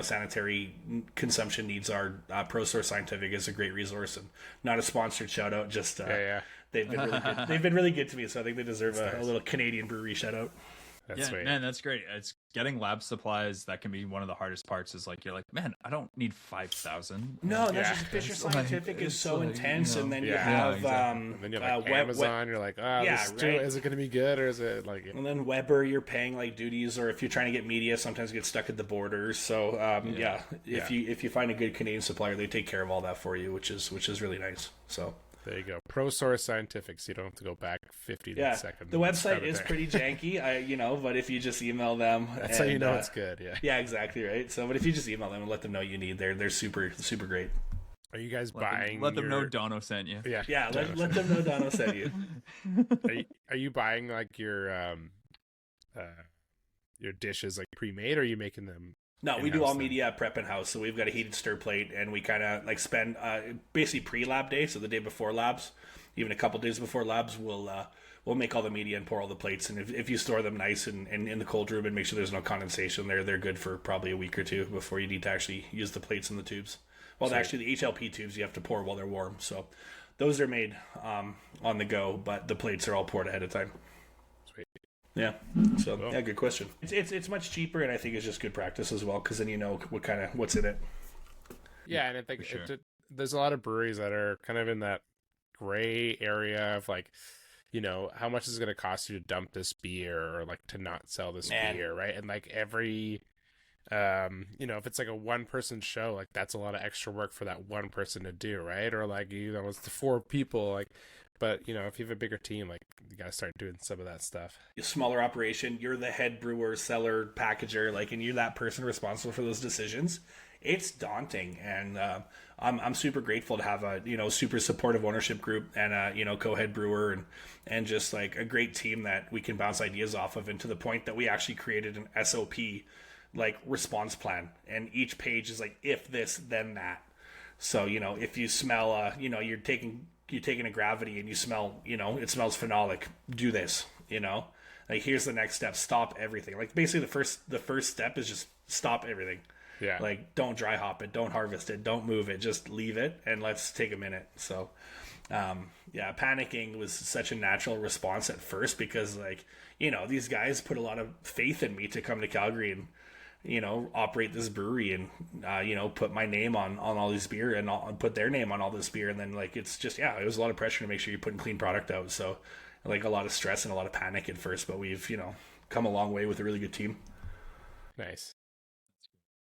sanitary consumption needs are. ProSource Scientific is a great resource, and not a sponsored shout out. Just they've been really good. They've been really good to me, so I think they deserve a little Canadian brewery shout out. That's sweet. Man, that's great. It's getting lab supplies that can be one of the hardest parts. Is like you're like, man, I don't need 5,000. No, that's just Fisher Scientific is so intense, and then you have and then you have Amazon. You're like, is it going to be good, or is it like? And then Weber, you're paying like duties, or if you're trying to get media, sometimes you get stuck at the borders. So if you find a good Canadian supplier, they take care of all that for you, which is really nice. So. There you go. ProSource Scientific, so you don't have to go back 50 seconds. The website is pretty janky, but if you just email them... That's how you know it's good, Yeah, exactly, right? So, but if you just email them and let them know you need, they're super, super great. Are you guys buying... Let them know Dono sent you. Yeah, let them know Dono sent you. Are you buying, like, your dishes, like, pre-made, or are you making them... No, we do all media prep in-house, so we've got a heated stir plate, and we kind of like spend basically pre-lab day, so the day before labs, even a couple days before labs, we'll make all the media and pour all the plates, and if you store them nice and in the cold room and make sure there's no condensation, they're good for probably a week or two before you need to actually use the plates and the tubes. Well, actually, the HLP tubes you have to pour while they're warm, so those are made on the go, but the plates are all poured ahead of time. Yeah. So good question. It's much cheaper, and I think it's just good practice as well, because then you know what's in it. Yeah, and I think there's a lot of breweries that are kind of in that gray area of like, how much is it going to cost you to dump this beer or like to not sell this beer, right? And like every, if it's like a one person show, like that's a lot of extra work for that one person to do, right? Or like it's the 4 people, like. But, if you have a bigger team, like, you got to start doing some of that stuff. A smaller operation, you're the head brewer, seller, packager, like, and you're that person responsible for those decisions. It's daunting. And I'm super grateful to have a, super supportive ownership group and a, co-head brewer and just, like, a great team that we can bounce ideas off of. And to the point that we actually created an SOP, like, response plan. And each page is like, if this, then that. So, if you smell, you're taking a gravity and you smell, it smells phenolic, do this, like here's the next step, stop everything. Like basically the first step is just stop everything. Yeah. Like don't dry hop it, don't harvest it, don't move it, just leave it and let's take a minute. So panicking was such a natural response at first because like, these guys put a lot of faith in me to come to Calgary operate this brewery and, put my name on all this beer and put their name on all this beer. And then like, it's just, it was a lot of pressure to make sure you're putting clean product out. So like a lot of stress and a lot of panic at first, but we've, come a long way with a really good team. Nice.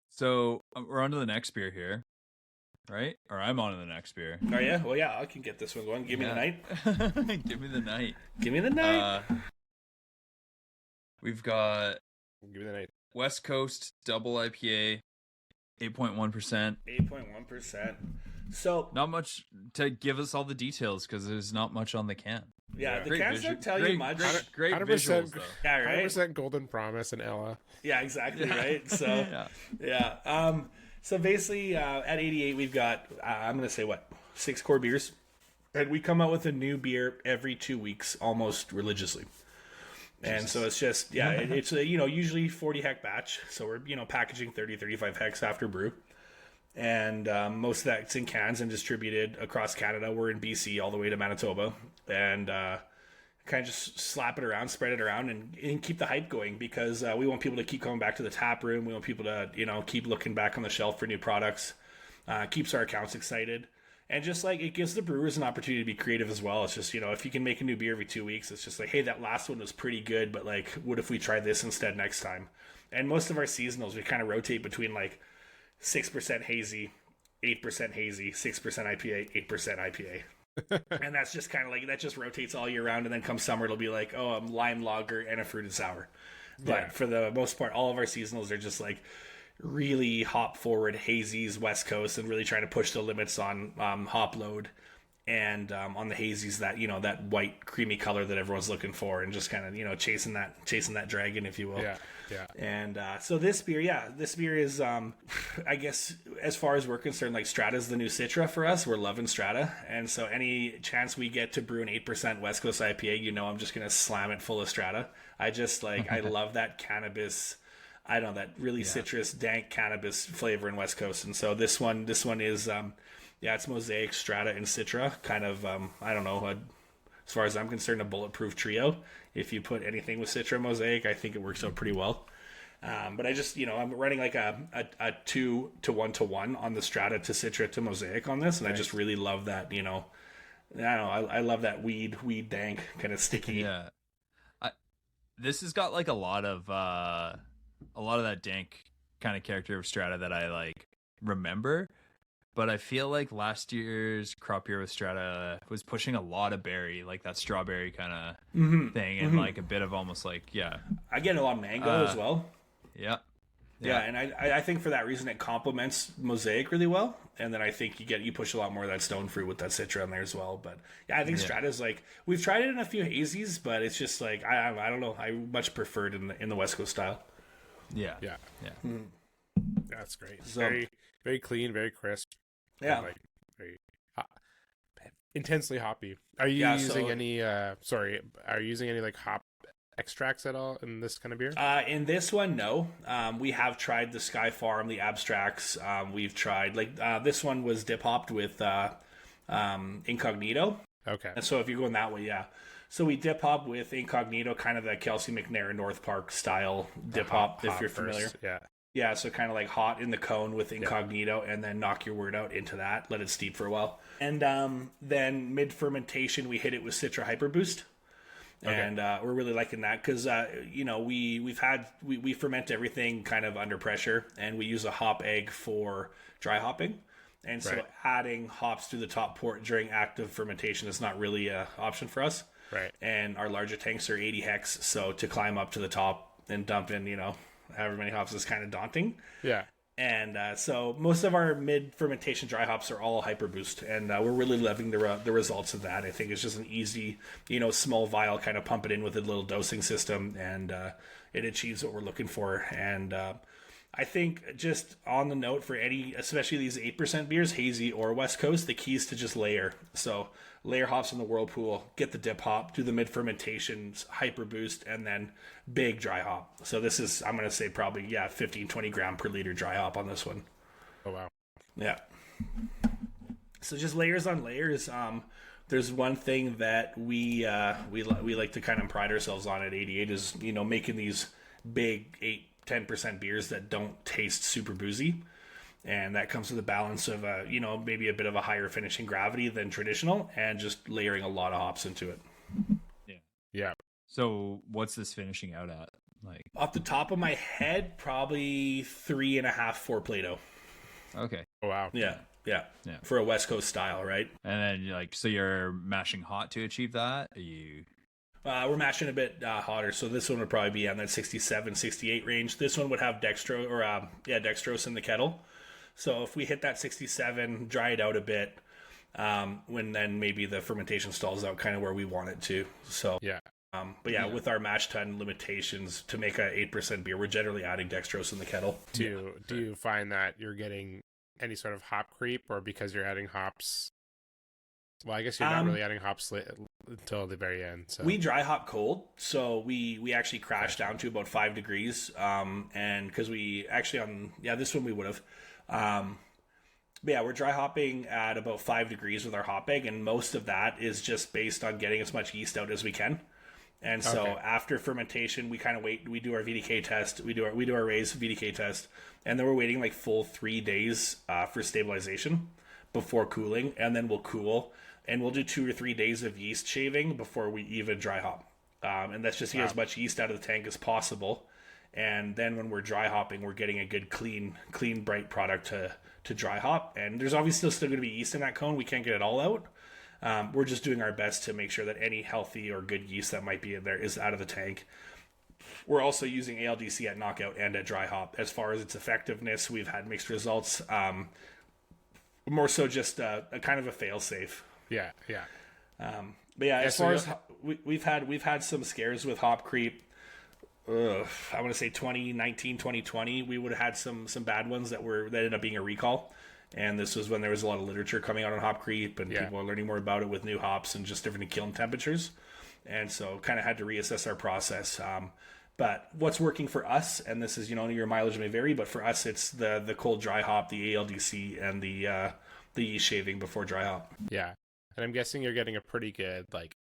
So we're on to the next beer here, right? Or I'm on to the next beer. Oh yeah? Well, yeah, I can get this one going. Give me the night. Give me the night. Give me the night. We've got Give me the night. West Coast Double IPA, 8.1%. 8.1%. So not much to give us all the details because there's not much on the can. Yeah, the cans don't tell you much. Great visuals, though. Yeah, right? 100% Golden Promise and Ella. Yeah, exactly, right? So, so basically, at 88, we've got, I'm going to say, 6 core beers. And we come out with a new beer every 2 weeks, almost religiously. And so it's just, it's a, usually 40 hec batch. So we're, packaging 30, 35 hecs after brew. And most of that's in cans and distributed across Canada. We're in BC all the way to Manitoba. And kind of just slap it around, spread it around, and keep the hype going because we want people to keep coming back to the tap room. We want people to, keep looking back on the shelf for new products. Keeps our accounts excited. And just like it gives the brewers an opportunity to be creative as well. It's just, if you can make a new beer every 2 weeks, it's just like, hey, that last one was pretty good, but like, what if we try this instead next time? And most of our seasonals, we kind of rotate between like 6% hazy, 8% hazy, 6% IPA, 8% IPA. And that's just kind of like, that just rotates all year round. And then come summer, it'll be like, oh, a lime lager and a fruited sour. But for the most part, all of our seasonals are just like really hop forward hazies, West Coast, and really trying to push the limits on hop load and on the hazies, that that white creamy color that everyone's looking for, and just kind of chasing that dragon, if you will. Yeah. And so this beer is I guess as far as we're concerned, like Strata's the new Citra for us. We're loving Strata, and so any chance we get to brew an 8% West Coast IPA, I'm just gonna slam it full of Strata. I just like I love that cannabis. I don't know, that really citrus, dank cannabis flavor in West Coast. And so this one is, it's Mosaic, Strata, and Citra. Kind of, I don't know, as far as I'm concerned, a bulletproof trio. If you put anything with Citra Mosaic, I think it works out pretty well. But I just, I'm running like a 2-to-1 on the Strata to Citra to Mosaic on this. And nice. I just really love that, I don't know, I love that weed dank, kind of sticky. Yeah. This has got like a lot of that dank kind of character of Strata that I like remember, but I feel like last year's crop year with Strata was pushing a lot of berry, like that strawberry kind of thing, and like a bit of almost like I get a lot of mango as well. Yeah, and I think for that reason it complements Mosaic really well, and then I think you push a lot more of that stone fruit with that Citra in there as well. But I think Strata's like, we've tried it in a few hazies, but it's just like I don't know, I much preferred in the West Coast style. Yeah. That's great. So, very, very clean, very crisp. Yeah, like very intensely hoppy. Are you using any? Are you using any like hop extracts at all in this kind of beer? In this one, no. We have tried the Sky Farm, the abstracts. We've tried this one was dip hopped with Incognito. Okay. And so if you're going that way, yeah. So we dip hop with Incognito, kind of the Kelsey McNair North Park style dip hop, if you're familiar. First. Yeah, so kind of like hot in the cone with Incognito, and then knock your wort out into that, let it steep for a while. And then mid-fermentation, we hit it with Citra Hyper Boost. Okay. And we're really liking that because, we ferment everything kind of under pressure, and we use a hop egg for dry hopping. And so adding hops to the top port during active fermentation is not really an option for us. Right. And our larger tanks are 80 hex, so to climb up to the top and dump in, however many hops is kind of daunting. Yeah. And so most of our mid-fermentation dry hops are all Hyper Boost, and we're really loving the results of that. I think it's just an easy, small vial, kind of pump it in with a little dosing system, and it achieves what we're looking for. And I think just on the note for especially these 8% beers, hazy or West Coast, the key is to just layer. So layer hops in the whirlpool, get the dip hop, do the mid-fermentations, Hyper Boost, and then big dry hop. So this is, I'm going to say probably, 15, 20 gram per liter dry hop on this one. Oh, wow. Yeah. So just layers on layers. There's one thing that we like to kind of pride ourselves on at 88 is, making these big 10% beers that don't taste super boozy. And that comes with a balance of, maybe a bit of a higher finishing gravity than traditional and just layering a lot of hops into it. Yeah. So what's this finishing out at? Like off the top of my head, probably 3.5, 4 Plato. Okay. Oh, wow. Yeah. For a West Coast style, right? And then so you're mashing hot to achieve that? Are you... We're mashing a bit hotter, so this one would probably be on that 67, 68 range. This one would have dextrose in the kettle. So if we hit that 67, dry it out a bit, when then maybe the fermentation stalls out kind of where we want it to. So with our mash tun limitations to make a 8% beer, we're generally adding dextrose in the kettle. Do you find that you're getting any sort of hop creep, or because you're adding hops? Well, I guess you're not really adding hops until the very end. So we dry hop cold, so we actually crashed down to about 5 degrees, and because we actually this one we would have. We're dry hopping at about 5 degrees with our hop egg, and most of that is just based on getting as much yeast out as we can. And so after fermentation, we kind of wait. We do our VDK test. We do our raised VDK test, and then we're waiting like full 3 days for stabilization before cooling, and then we'll cool, and we'll do 2 or 3 days of yeast shaving before we even dry hop, and that's just to get as much yeast out of the tank as possible. And then when we're dry hopping, we're getting a good clean bright product to dry hop. And there's obviously still going to be yeast in that cone. We can't get it all out. We're just doing our best to make sure that any healthy or good yeast that might be in there is out of the tank. We're also using ALDC at knockout and at dry hop. As far as its effectiveness, we've had mixed results. More so just a kind of a fail safe. Yeah. As far as we've had some scares with hop creep. I want to say 2019, 2020, we would have had some bad ones that ended up being a recall. And this was when there was a lot of literature coming out on hop creep, and people are learning more about it with new hops and just different kiln temperatures. And so kind of had to reassess our process. But what's working for us, and this is, your mileage may vary, but for us, it's the cold dry hop, the ALDC, and the yeast shaving before dry hop. Yeah. And I'm guessing you're getting a pretty good,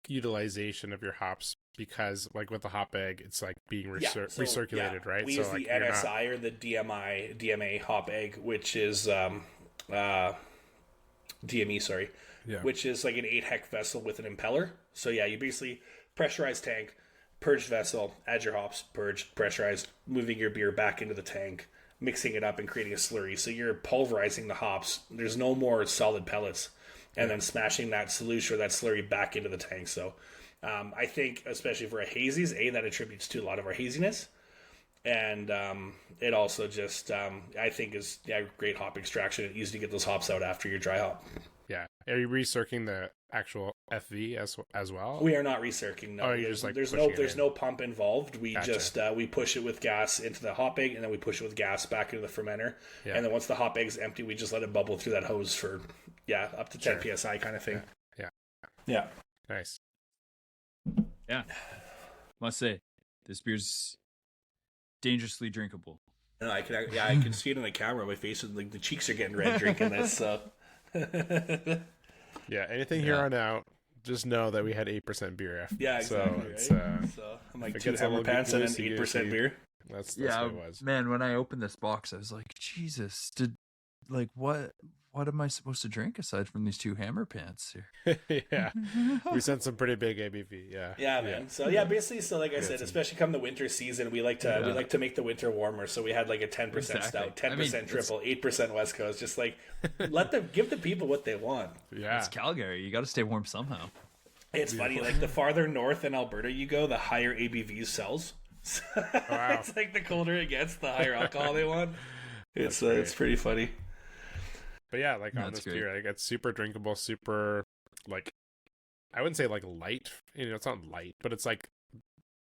utilization of your hops, because with the hop egg, it's being recirculated, right? We use the NSI or the DMA hop egg, which is DME, sorry, which is like an 8-hec vessel with an impeller. So you basically pressurized tank, purged vessel, add your hops, purged, pressurized, moving your beer back into the tank, mixing it up and creating a slurry. So you're pulverizing the hops. There's no more solid pellets, and then smashing that solution or that slurry back into the tank. So I think, especially for a hazies, that attributes to a lot of our haziness. And it also just, I think, is great hop extraction. Easy to get those hops out after your dry hop. Yeah. Are you recirculating the actual FV as well? We are not recirculating. No. Oh, you're just there's no pump involved. We just we push it with gas into the hop egg, and then we push it with gas back into the fermenter. Yeah. And then once the hop egg's empty, we just let it bubble through that hose for up to 10 psi kind of thing. Yeah. Nice. Yeah. Must say, this beer's dangerously drinkable. No, I can see it in the camera. My face is the cheeks are getting red drinking this. So. Anything here on out, just know that we had 8% beer after. Yeah, exactly. So, so I'm like 2 hammer pants and an 8% beer. That's what it was. Man, when I opened this box, I was like, Jesus, what am I supposed to drink aside from these 2 hammer pants here? Yeah. We sent some pretty big ABV. Yeah, man. So basically, so like I said, especially come the winter season, we like to make the winter warmer. So we had like a 10% stout, 10% triple, 8% West Coast. Just give the people what they want. Yeah. It's Calgary. You got to stay warm somehow. It's funny, the farther north in Alberta you go, the higher ABV sells. Wow. It's the colder it gets, the higher alcohol they want. It's pretty funny. But on this beer, it's super drinkable, super I wouldn't say light. It's not light, but it's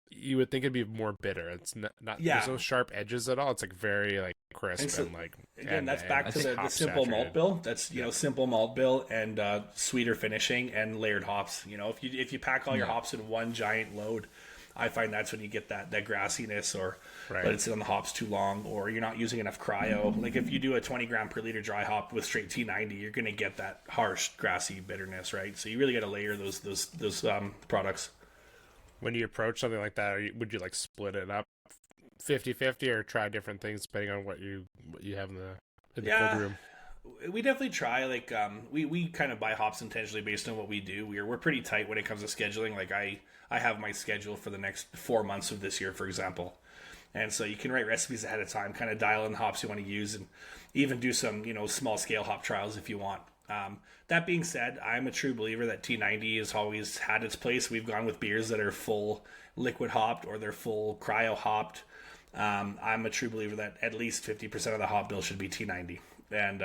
you would think it'd be more bitter. It's not. There's no sharp edges at all. It's very crisp and again. That's back to the simple malt bill. That's simple malt bill and sweeter finishing and layered hops. If you pack all your hops in one giant load, I find that's when you get that grassiness, or let it sit on the hops too long, or you're not using enough cryo. If you do a 20 gram per liter dry hop with straight T90, you're going to get that harsh, grassy bitterness, right? So you really got to layer those products. When you approach something like that, would you split it up 50-50 or try different things depending on what you have in the cold room? We definitely try. Like, we kind of buy hops intentionally based on what we do. We're pretty tight when it comes to scheduling. Like, I have my schedule for the next 4 months of this year, for example. And so you can write recipes ahead of time, kind of dial in the hops you want to use, and even do some, small scale hop trials if you want. That being said, I'm a true believer that T90 has always had its place. We've gone with beers that are full liquid hopped or they're full cryo hopped. I'm a true believer that at least 50% of the hop bill should be T90. And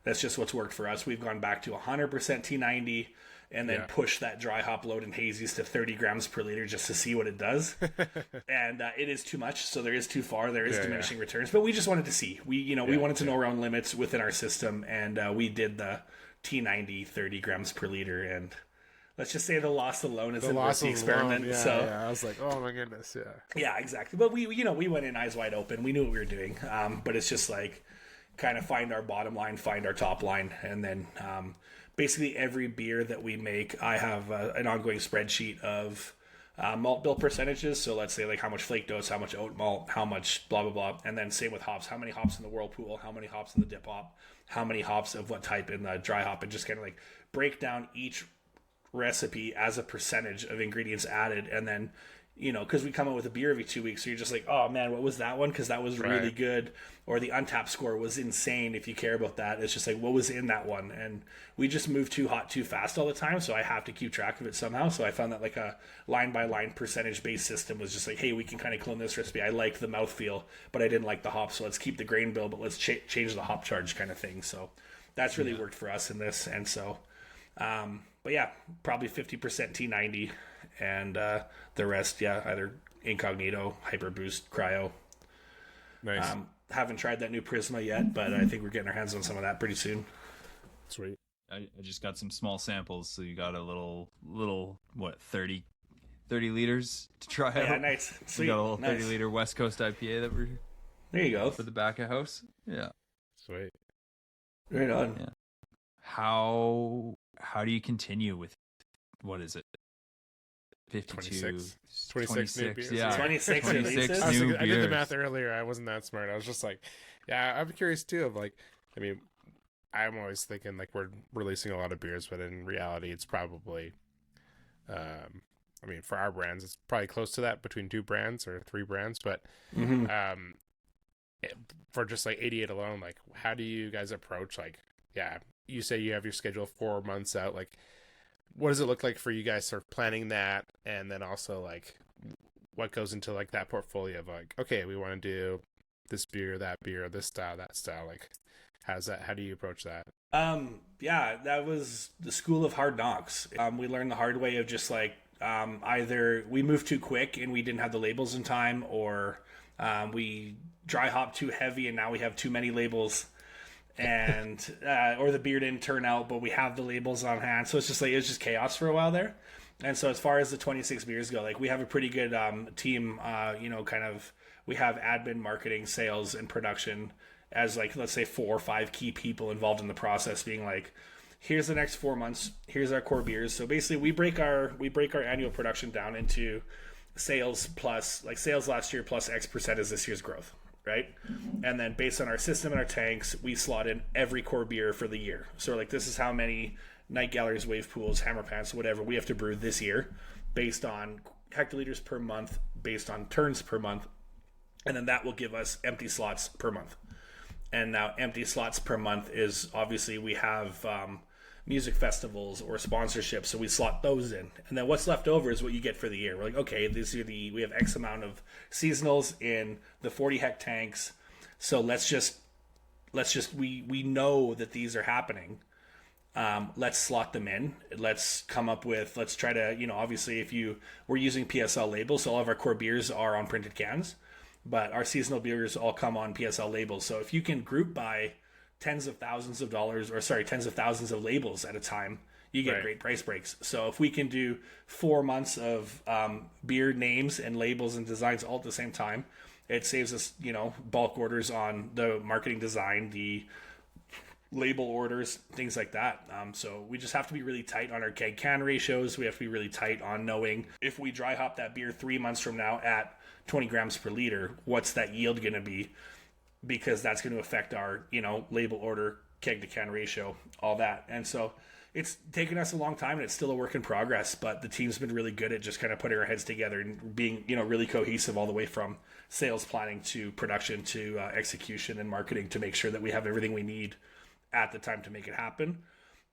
that's just what's worked for us. We've gone back to 100% T90 and then push that dry hop load in hazies to 30 grams per liter just to see what it does. And it is too much, so there is too far. There is diminishing returns. But we just wanted to see. We wanted to know our own limits within our system, and we did the T90 30 grams per liter. And let's just say the loss alone is worth the experiment. I was like, oh my goodness, Yeah, exactly. But we went in eyes wide open. We knew what we were doing. But it's just like kind of find our bottom line, find our top line, and then basically every beer that we make, I have an ongoing spreadsheet of malt bill percentages. So let's say like how much flake dose, how much oat malt, how much blah, blah, blah. And then same with hops, how many hops in the whirlpool, how many hops in the dip hop, how many hops of what type in the dry hop, and just kind of like break down each recipe as a percentage of ingredients added. And then, because we come out with a beer every 2 weeks, so you're just like, oh man, what was that one? Because that was really good. Or the untapped score was insane. If you care about that, it's just like, what was in that one? And we just move too hot too fast all the time, so I have to keep track of it somehow. So I found that like a line by line percentage based system was just like, hey, we can kind of clone this recipe. I like the mouthfeel, but I didn't like the hop, so let's keep the grain bill, but let's change the hop charge kind of thing. So that's really worked for us in this. And so but yeah, probably 50% T90 and the rest, either incognito, hyper boost, cryo. Nice. Haven't tried that new Prisma yet, but I think we're getting our hands on some of that pretty soon. Sweet. I just got some small samples, so you got a little what, 30 liters to try out. Yeah, nice. Sweet. We got a little 30 liter West Coast IPA that we're there you go for the back of house. Yeah. Sweet. Right on. Yeah. How do you continue with, what is it? 52 26 new beers. Yeah. 26 new I did the beers. math earlier. I wasn't that smart. I was just like, I'm curious too of like, I mean, I'm always thinking like we're releasing a lot of beers, but in reality it's probably I mean, for our brands it's probably close to that, between 2 brands or 3 brands, but for just like 88 alone, like how do you guys approach, like, you say you have your schedule 4 months out, like what does it look like for you guys sort of planning that? And then also like what goes into like that portfolio of like, okay, we want to do this beer, this style, that style. Like how do you approach that? That was the school of hard knocks. We learned the hard way of just like, either we moved too quick and we didn't have the labels in time, or we dry hop too heavy and now we have too many labels. And or the beer didn't turn out, but we have the labels on hand. So it's just chaos for a while there. And so as far as the 26 beers go, like we have a pretty good team. We have admin, marketing, sales, and production as like, let's say 4 or 5 key people involved in the process, being like, here's the next 4 months, here's our core beers. So basically we break our annual production down into sales plus, like sales last year plus X% is this year's growth. Right? And then based on our system and our tanks, we slot in every core beer for the year. So like, this is how many night galleries, wave pools, hammer pants, whatever we have to brew this year based on hectoliters per month, based on turns per month. And then that will give us empty slots per month. And now empty slots per month is obviously we have music festivals or sponsorships, so we slot those in. And then what's left over is what you get for the year. We're like, okay, we have X amount of seasonals in the 40 hect tanks, so let's just we know that these are happening. Let's slot them in. Let's try to, obviously we're using PSL labels, so all of our core beers are on printed cans, but our seasonal beers all come on PSL labels. So if you can group by tens of thousands of labels at a time, you get great price breaks. So if we can do 4 months of beer names and labels and designs all at the same time, it saves us, bulk orders on the marketing design, the label orders, things like that. So we just have to be really tight on our keg can ratios. We have to be really tight on knowing if we dry hop that beer 3 months from now at 20 grams per liter, what's that yield going to be? Because that's going to affect our, label order, keg to can ratio, all that. And so it's taken us a long time, and it's still a work in progress, but the team's been really good at just kind of putting our heads together and being, really cohesive all the way from sales planning to production to execution and marketing to make sure that we have everything we need at the time to make it happen.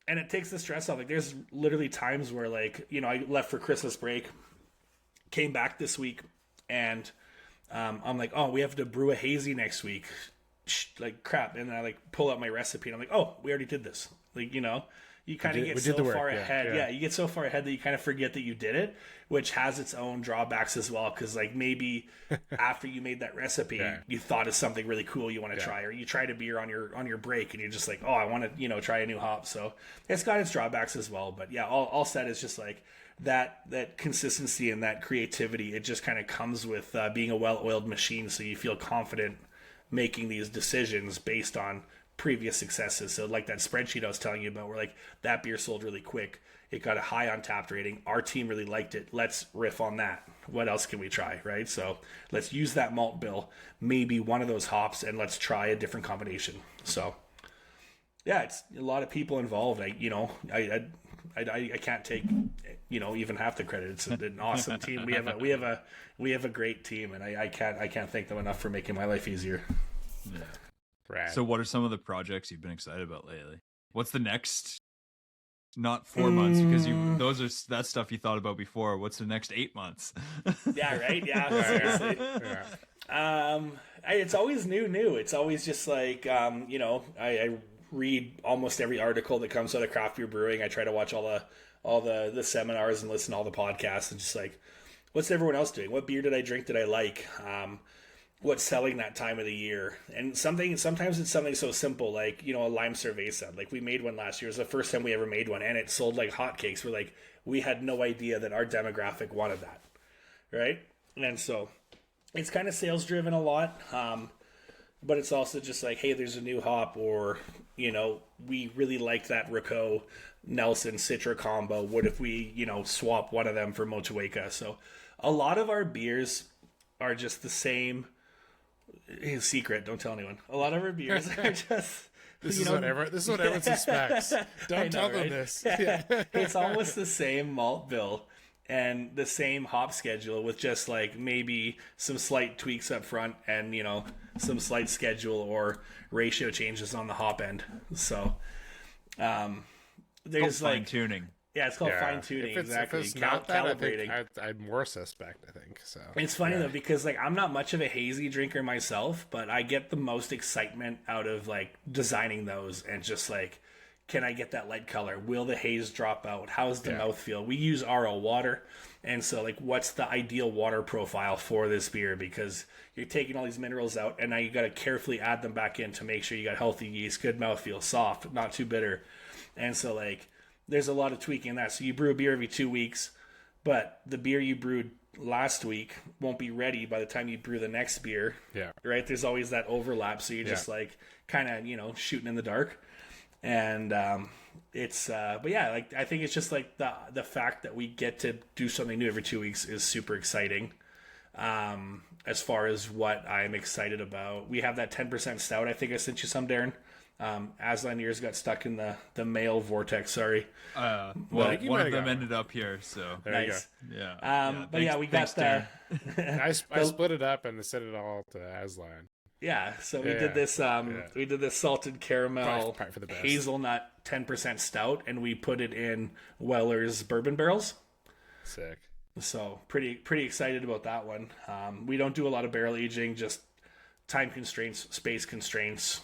And it takes the stress off. Like, there's literally times where, like, I left for Christmas break, came back this week, and I'm like, oh, we have to brew a hazy next week. Like, crap. And then I, like, pull out my recipe, and I'm like, oh, we already did this. Like, you kind of get so far ahead. Yeah, you get so far ahead that you kind of forget that you did it, which has its own drawbacks as well. Because, like, maybe after you made that recipe, you thought of something really cool you want to try, or you tried a beer on your break, and you're just like, oh, I want to try a new hop. So it's got its drawbacks as well. But yeah, all said is just like that consistency and that creativity. It just kind of comes with being a well-oiled machine, so you feel confident making these decisions based on previous successes. So like that spreadsheet I was telling you about, where like that beer sold really quick, it got a high on tap rating, our team really liked it, let's riff on that, what else can we try, right? So let's use that malt bill, maybe one of those hops, and let's try a different combination. So yeah, it's a lot of people involved. I can't take even half the credit. It's an awesome team. We have a great team, and I can't thank them enough for making my life easier. Yeah. Rad. So what are some of the projects you've been excited about lately? What's the next, not 4 months, because that's stuff you thought about before. What's the next 8 months? Yeah, right. Yeah, seriously. It's always new. It's always just like, I read almost every article that comes out of craft beer brewing. I try to watch all the seminars and listen to all the podcasts, and just like, what's everyone else doing? What beer did I drink that I like? What's selling that time of the year? And sometimes it's something so simple like, a lime cerveza. Like, we made one last year. It was the first time we ever made one, and it sold like hotcakes. We had no idea that our demographic wanted that, right? And so it's kind of sales driven a lot, but it's also just like, hey, there's a new hop, or we really like that Raco Nelson Citra combo. What if we swap one of them for Motueka? So a lot of our beers are just the same. Secret, don't tell anyone. A lot of our beers are just this is what everyone suspects. Don't tell them this. Yeah. It's almost the same malt bill and the same hop schedule, with just like maybe some slight tweaks up front and some slight schedule or ratio changes on the hop end. So there's fine tuning. Yeah, it's called fine tuning. Exactly. If it's not that, calibrating. I'm more suspect, I think. So it's funny though, because like, I'm not much of a hazy drinker myself, but I get the most excitement out of like designing those, and just like, can I get that light color? Will the haze drop out? How's the mouthfeel? We use RO water, and so like, what's the ideal water profile for this beer? Because you're taking all these minerals out, and now you got to carefully add them back in to make sure you got healthy yeast, good mouthfeel, soft, not too bitter. And so like, there's a lot of tweaking in that. So you brew a beer every 2 weeks, but the beer you brewed last week won't be ready by the time you brew the next beer. Yeah. Right? There's always that overlap. So you're just like kind of, shooting in the dark. And it's but yeah, like, I think it's just like the fact that we get to do something new every 2 weeks is super exciting. As far as what I'm excited about, we have that 10% stout. I think I sent you some, Darren. Azlan ears got stuck in the mail vortex. Sorry. One of them ended up here, so there nice. You go. Yeah. But yeah, we got that. I split it up and sent it all to Azlan. Yeah. So we did this. We did this salted caramel Probably for the best. hazelnut 10% stout, and we put it in Weller's bourbon barrels. Sick. So pretty excited about that one. We don't do a lot of barrel aging, just time constraints, space constraints.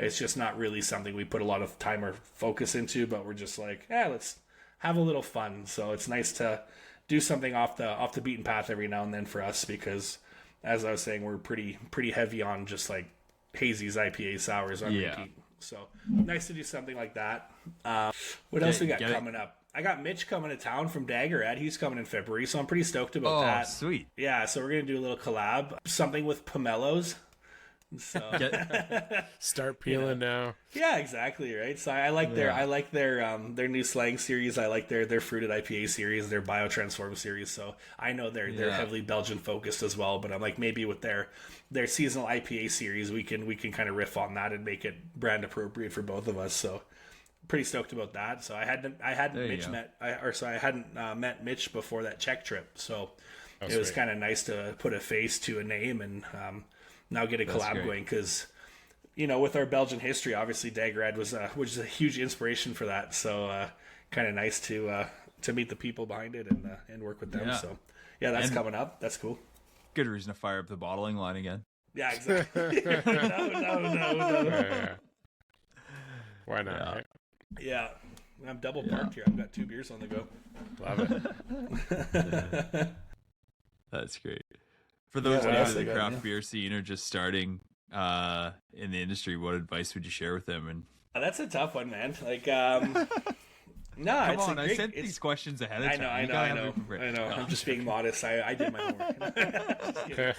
It's just not really something we put a lot of time or focus into, but we're just like, let's have a little fun. So it's nice to do something off the beaten path every now and then for us, because as I was saying, we're pretty heavy on just like hazies, IPA, sours on repeat. So nice to do something like that. What else we got coming up? I got Mitch coming to town from Daggerhead. He's coming in February, so I'm pretty stoked about that. Oh, sweet. Yeah, so we're going to do a little collab. Something with pomelos. So Start peeling now. yeah, exactly, right. So I like their new slang series. I like their fruited IPA series, their biotransform series. So I know they're heavily Belgian focused as well. But I'm like, maybe with their seasonal IPA series, we can kind of riff on that and make it brand appropriate for both of us. So pretty stoked about that. So I hadn't met Mitch before that Czech trip. So it was kind of nice to put a face to a name and now get a collab going, because with our Belgian history, obviously Dagrad was a huge inspiration for that. So kind of nice to meet the people behind it and work with them. So yeah, that's coming up. That's cool. Good reason to fire up the bottling line again. Yeah, exactly. No. Yeah. Why not? Yeah. Right? Yeah, I'm double parked here. I've got 2 beers on the go. Love it. That's great. For those new to the got, craft beer scene or just starting in the industry, what advice would you share with them? And that's a tough one, man. Like, come on, I sent these questions ahead of time. I know. I'm just being modest. I did my homework.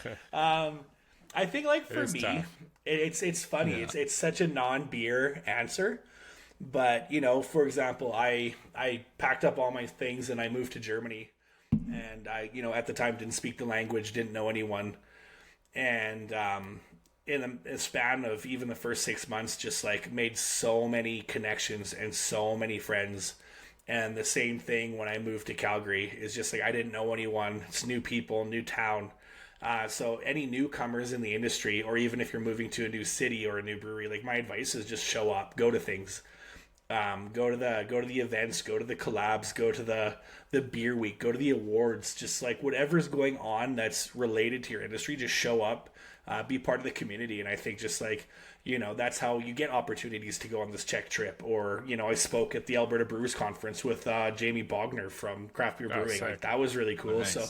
I think, like, for me, it's funny. Yeah. It's such a non-beer answer. But, for example, I packed up all my things and I moved to Germany. And I, at the time didn't speak the language, didn't know anyone. And in a span of even the first 6 months, just like made so many connections and so many friends. And the same thing when I moved to Calgary is just like I didn't know anyone. It's new people, new town. So any newcomers in the industry, or even if you're moving to a new city or a new brewery, like my advice is just show up, go to things. Go to the events, go to the collabs, go to the beer week, go to the awards, just like whatever's going on that's related to your industry, just show up, be part of the community. And I think just like, that's how you get opportunities to go on this Czech trip. Or, I spoke at the Alberta Brewers Conference with Jamie Bogner from Craft Beer Brewing. Like, that was really cool. Nice. So,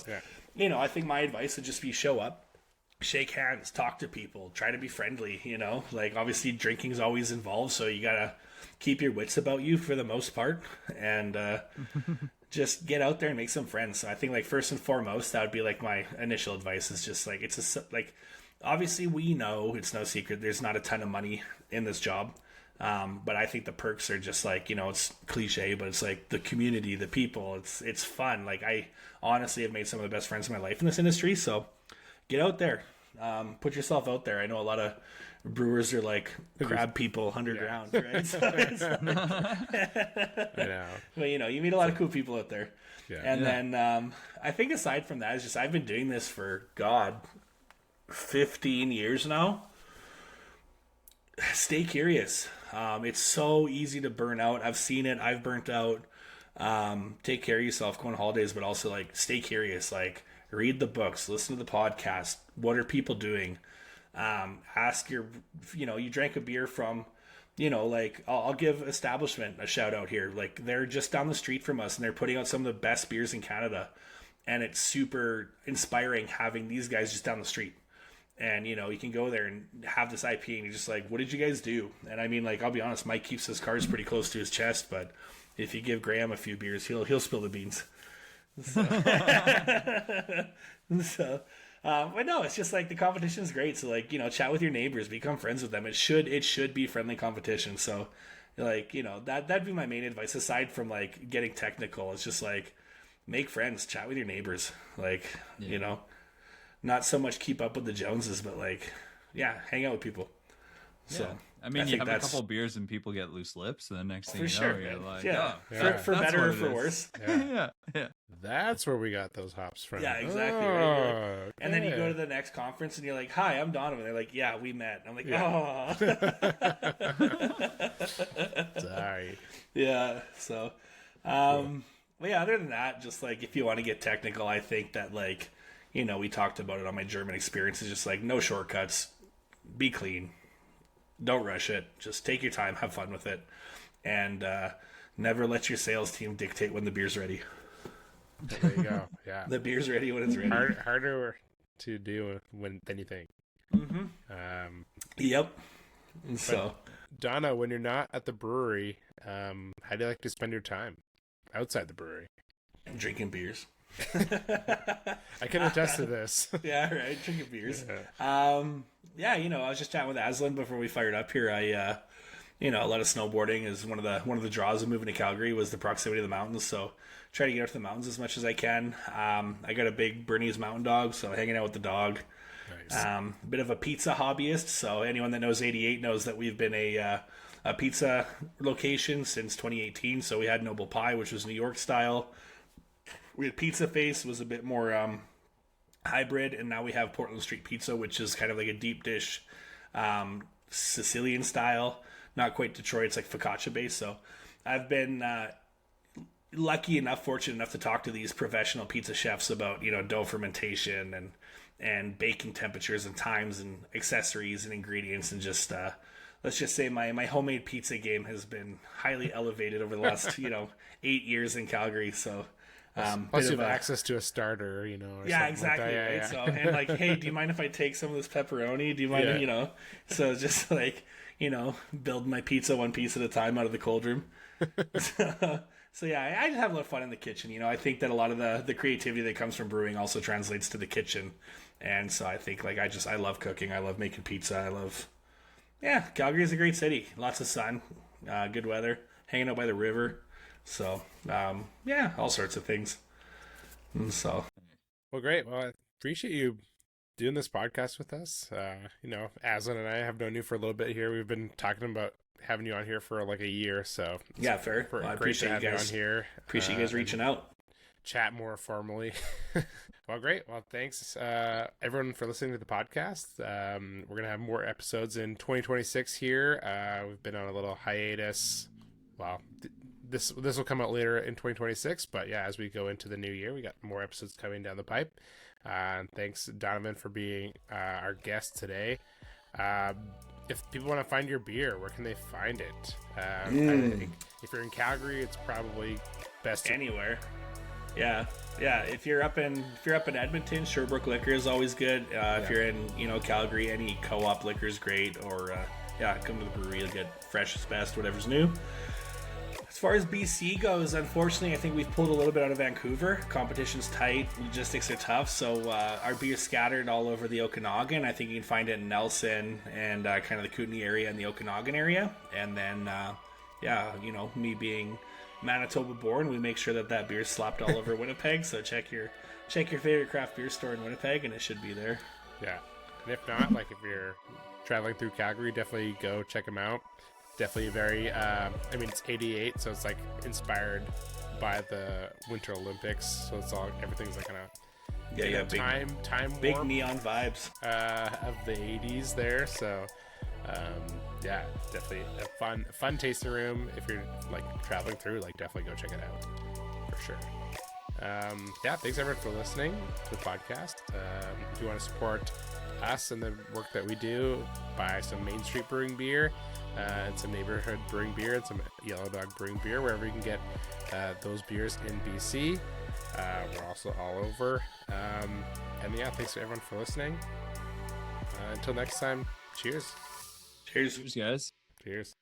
I think my advice would just be show up, shake hands, talk to people, try to be friendly, like obviously drinking's always involved. So you gotta keep your wits about you for the most part, and just get out there and make some friends. So I think, like, first and foremost, that would be like my initial advice is just like, obviously we know it's no secret there's not a ton of money in this job, but I think the perks are just like, it's cliche, but it's like the community, the people, it's fun. Like, I honestly have made some of the best friends in my life in this industry. So get out there, put yourself out there. I know a lot of brewers are like crab people underground, right? So it's like, I know. But you meet a lot of cool people out there. Yeah. And then I think aside from that, is just I've been doing this for 15 years now. Stay curious. It's so easy to burn out. I've seen it. I've burnt out. Take care of yourself, go on holidays, but also like stay curious. Like, read the books, listen to the podcast. What are people doing? Ask you drank a beer from, like I'll give Establishment a shout out here. Like, they're just down the street from us and they're putting out some of the best beers in Canada. And it's super inspiring having these guys just down the street. And, you can go there and have this IPA and you're just like, what did you guys do? And I mean, like, I'll be honest, Mike keeps his cards pretty close to his chest, but if you give Graham a few beers, he'll spill the beans. So, but no, it's just like the competition is great. So like, chat with your neighbors, become friends with them. It should be friendly competition. So like, that'd be my main advice aside from like getting technical. It's just like, make friends, chat with your neighbors. Like, not so much keep up with the Joneses, but like, hang out with people. So I mean, you have a couple of beers and people get loose lips, and the next thing you know, you're like, for better or for worse. Yeah. That's where we got those hops from. Yeah, exactly. Right? Okay. And then you go to the next conference and you're like, "Hi, I'm Donovan." They're like, "Yeah, we met." I'm like, "Oh." Sorry. Yeah. So, well, other than that, just like if you want to get technical, I think that like, we talked about it on my German experience. It's just like no shortcuts. Be clean. Don't rush it. Just take your time, have fun with it, and never let your sales team dictate when the beer's ready. There you go. Yeah, the beer's ready when it's ready. Harder to do than you think. Mm-hmm. Yep. So, Donna, when you're not at the brewery, how do you like to spend your time outside the brewery? Drinking beers. I can attest to this. Yeah, right. Drinking beers. Yeah. Yeah, I was just chatting with Azlan before we fired up here. A lot of snowboarding is one of the draws of moving to Calgary was the proximity to the mountains. So try to get out to the mountains as much as I can. I got a big Bernese mountain dog, so hanging out with the dog. Nice. A bit of a pizza hobbyist. So anyone that knows 88 knows that we've been a pizza location since 2018. So we had Noble Pie, which was New York style. We had Pizza Face, was a bit more hybrid, and now we have Portland Street Pizza, which is kind of like a deep dish Sicilian style. Not quite Detroit, it's like focaccia based. So I've been fortunate enough to talk to these professional pizza chefs about, dough fermentation and baking temperatures and times and accessories and ingredients, and just let's just say my homemade pizza game has been highly elevated over the last 8 years in Calgary. So plus you have access to a starter, or yeah, exactly. Like right? Yeah. So, and like, hey, do you mind if I take some of this pepperoni? Do you mind, So just like, build my pizza one piece at a time out of the cold room. So yeah, I just have a lot of fun in the kitchen. I think that a lot of the creativity that comes from brewing also translates to the kitchen. And so I think like I love cooking. I love making pizza. Calgary is a great city. Lots of sun, good weather, hanging out by the river. So, all sorts of things. And so, well, great. Well, I appreciate you doing this podcast with us. Azlan and I have known you for a little bit here. We've been talking about having you on here for like a year. So yeah, fair. Well, I appreciate you guys on here. Appreciate you guys reaching out. Chat more formally. Well, great. Well, thanks everyone for listening to the podcast. We're gonna have more episodes in 2026 here. We've been on a little hiatus. Well, this will come out later in 2026, but yeah, as we go into the new year, we got more episodes coming down the pipe. And thanks, Donovan, for being our guest today. If people want to find your beer, where can they find it? I think if you're in Calgary, it's probably best anywhere. Yeah. If you're up in Edmonton, Sherbrooke Liquor is always good. If you're in Calgary, any co-op liquor is great. Or come to the brewery. You'll get fresh is best, whatever's new. As far as BC goes, unfortunately, I think we've pulled a little bit out of Vancouver. Competition's tight, logistics are tough, so our beer's scattered all over the Okanagan. I think you can find it in Nelson and kind of the Kootenay area and the Okanagan area. And then, me being Manitoba born, we make sure that beer's slapped all over Winnipeg. So check your favorite craft beer store in Winnipeg, and it should be there. Yeah, and if not, like if you're traveling through Calgary, definitely go check them out. Definitely very it's 88, so it's like inspired by the Winter Olympics, so everything's like kind of time big warp, neon vibes of the 80s there. So definitely a fun tasting room. If you're like traveling through, like definitely go check it out for sure. Thanks everyone for listening to the podcast. If you want to support us and the work that we do, buy some Main Street Brewing beer and some Neighborhood Brewing beer and some Yellow Dog Brewing beer, wherever you can get those beers in BC. We're also all over. Thanks to everyone for listening. Until next time, cheers. Cheers. Cheers, guys. Cheers.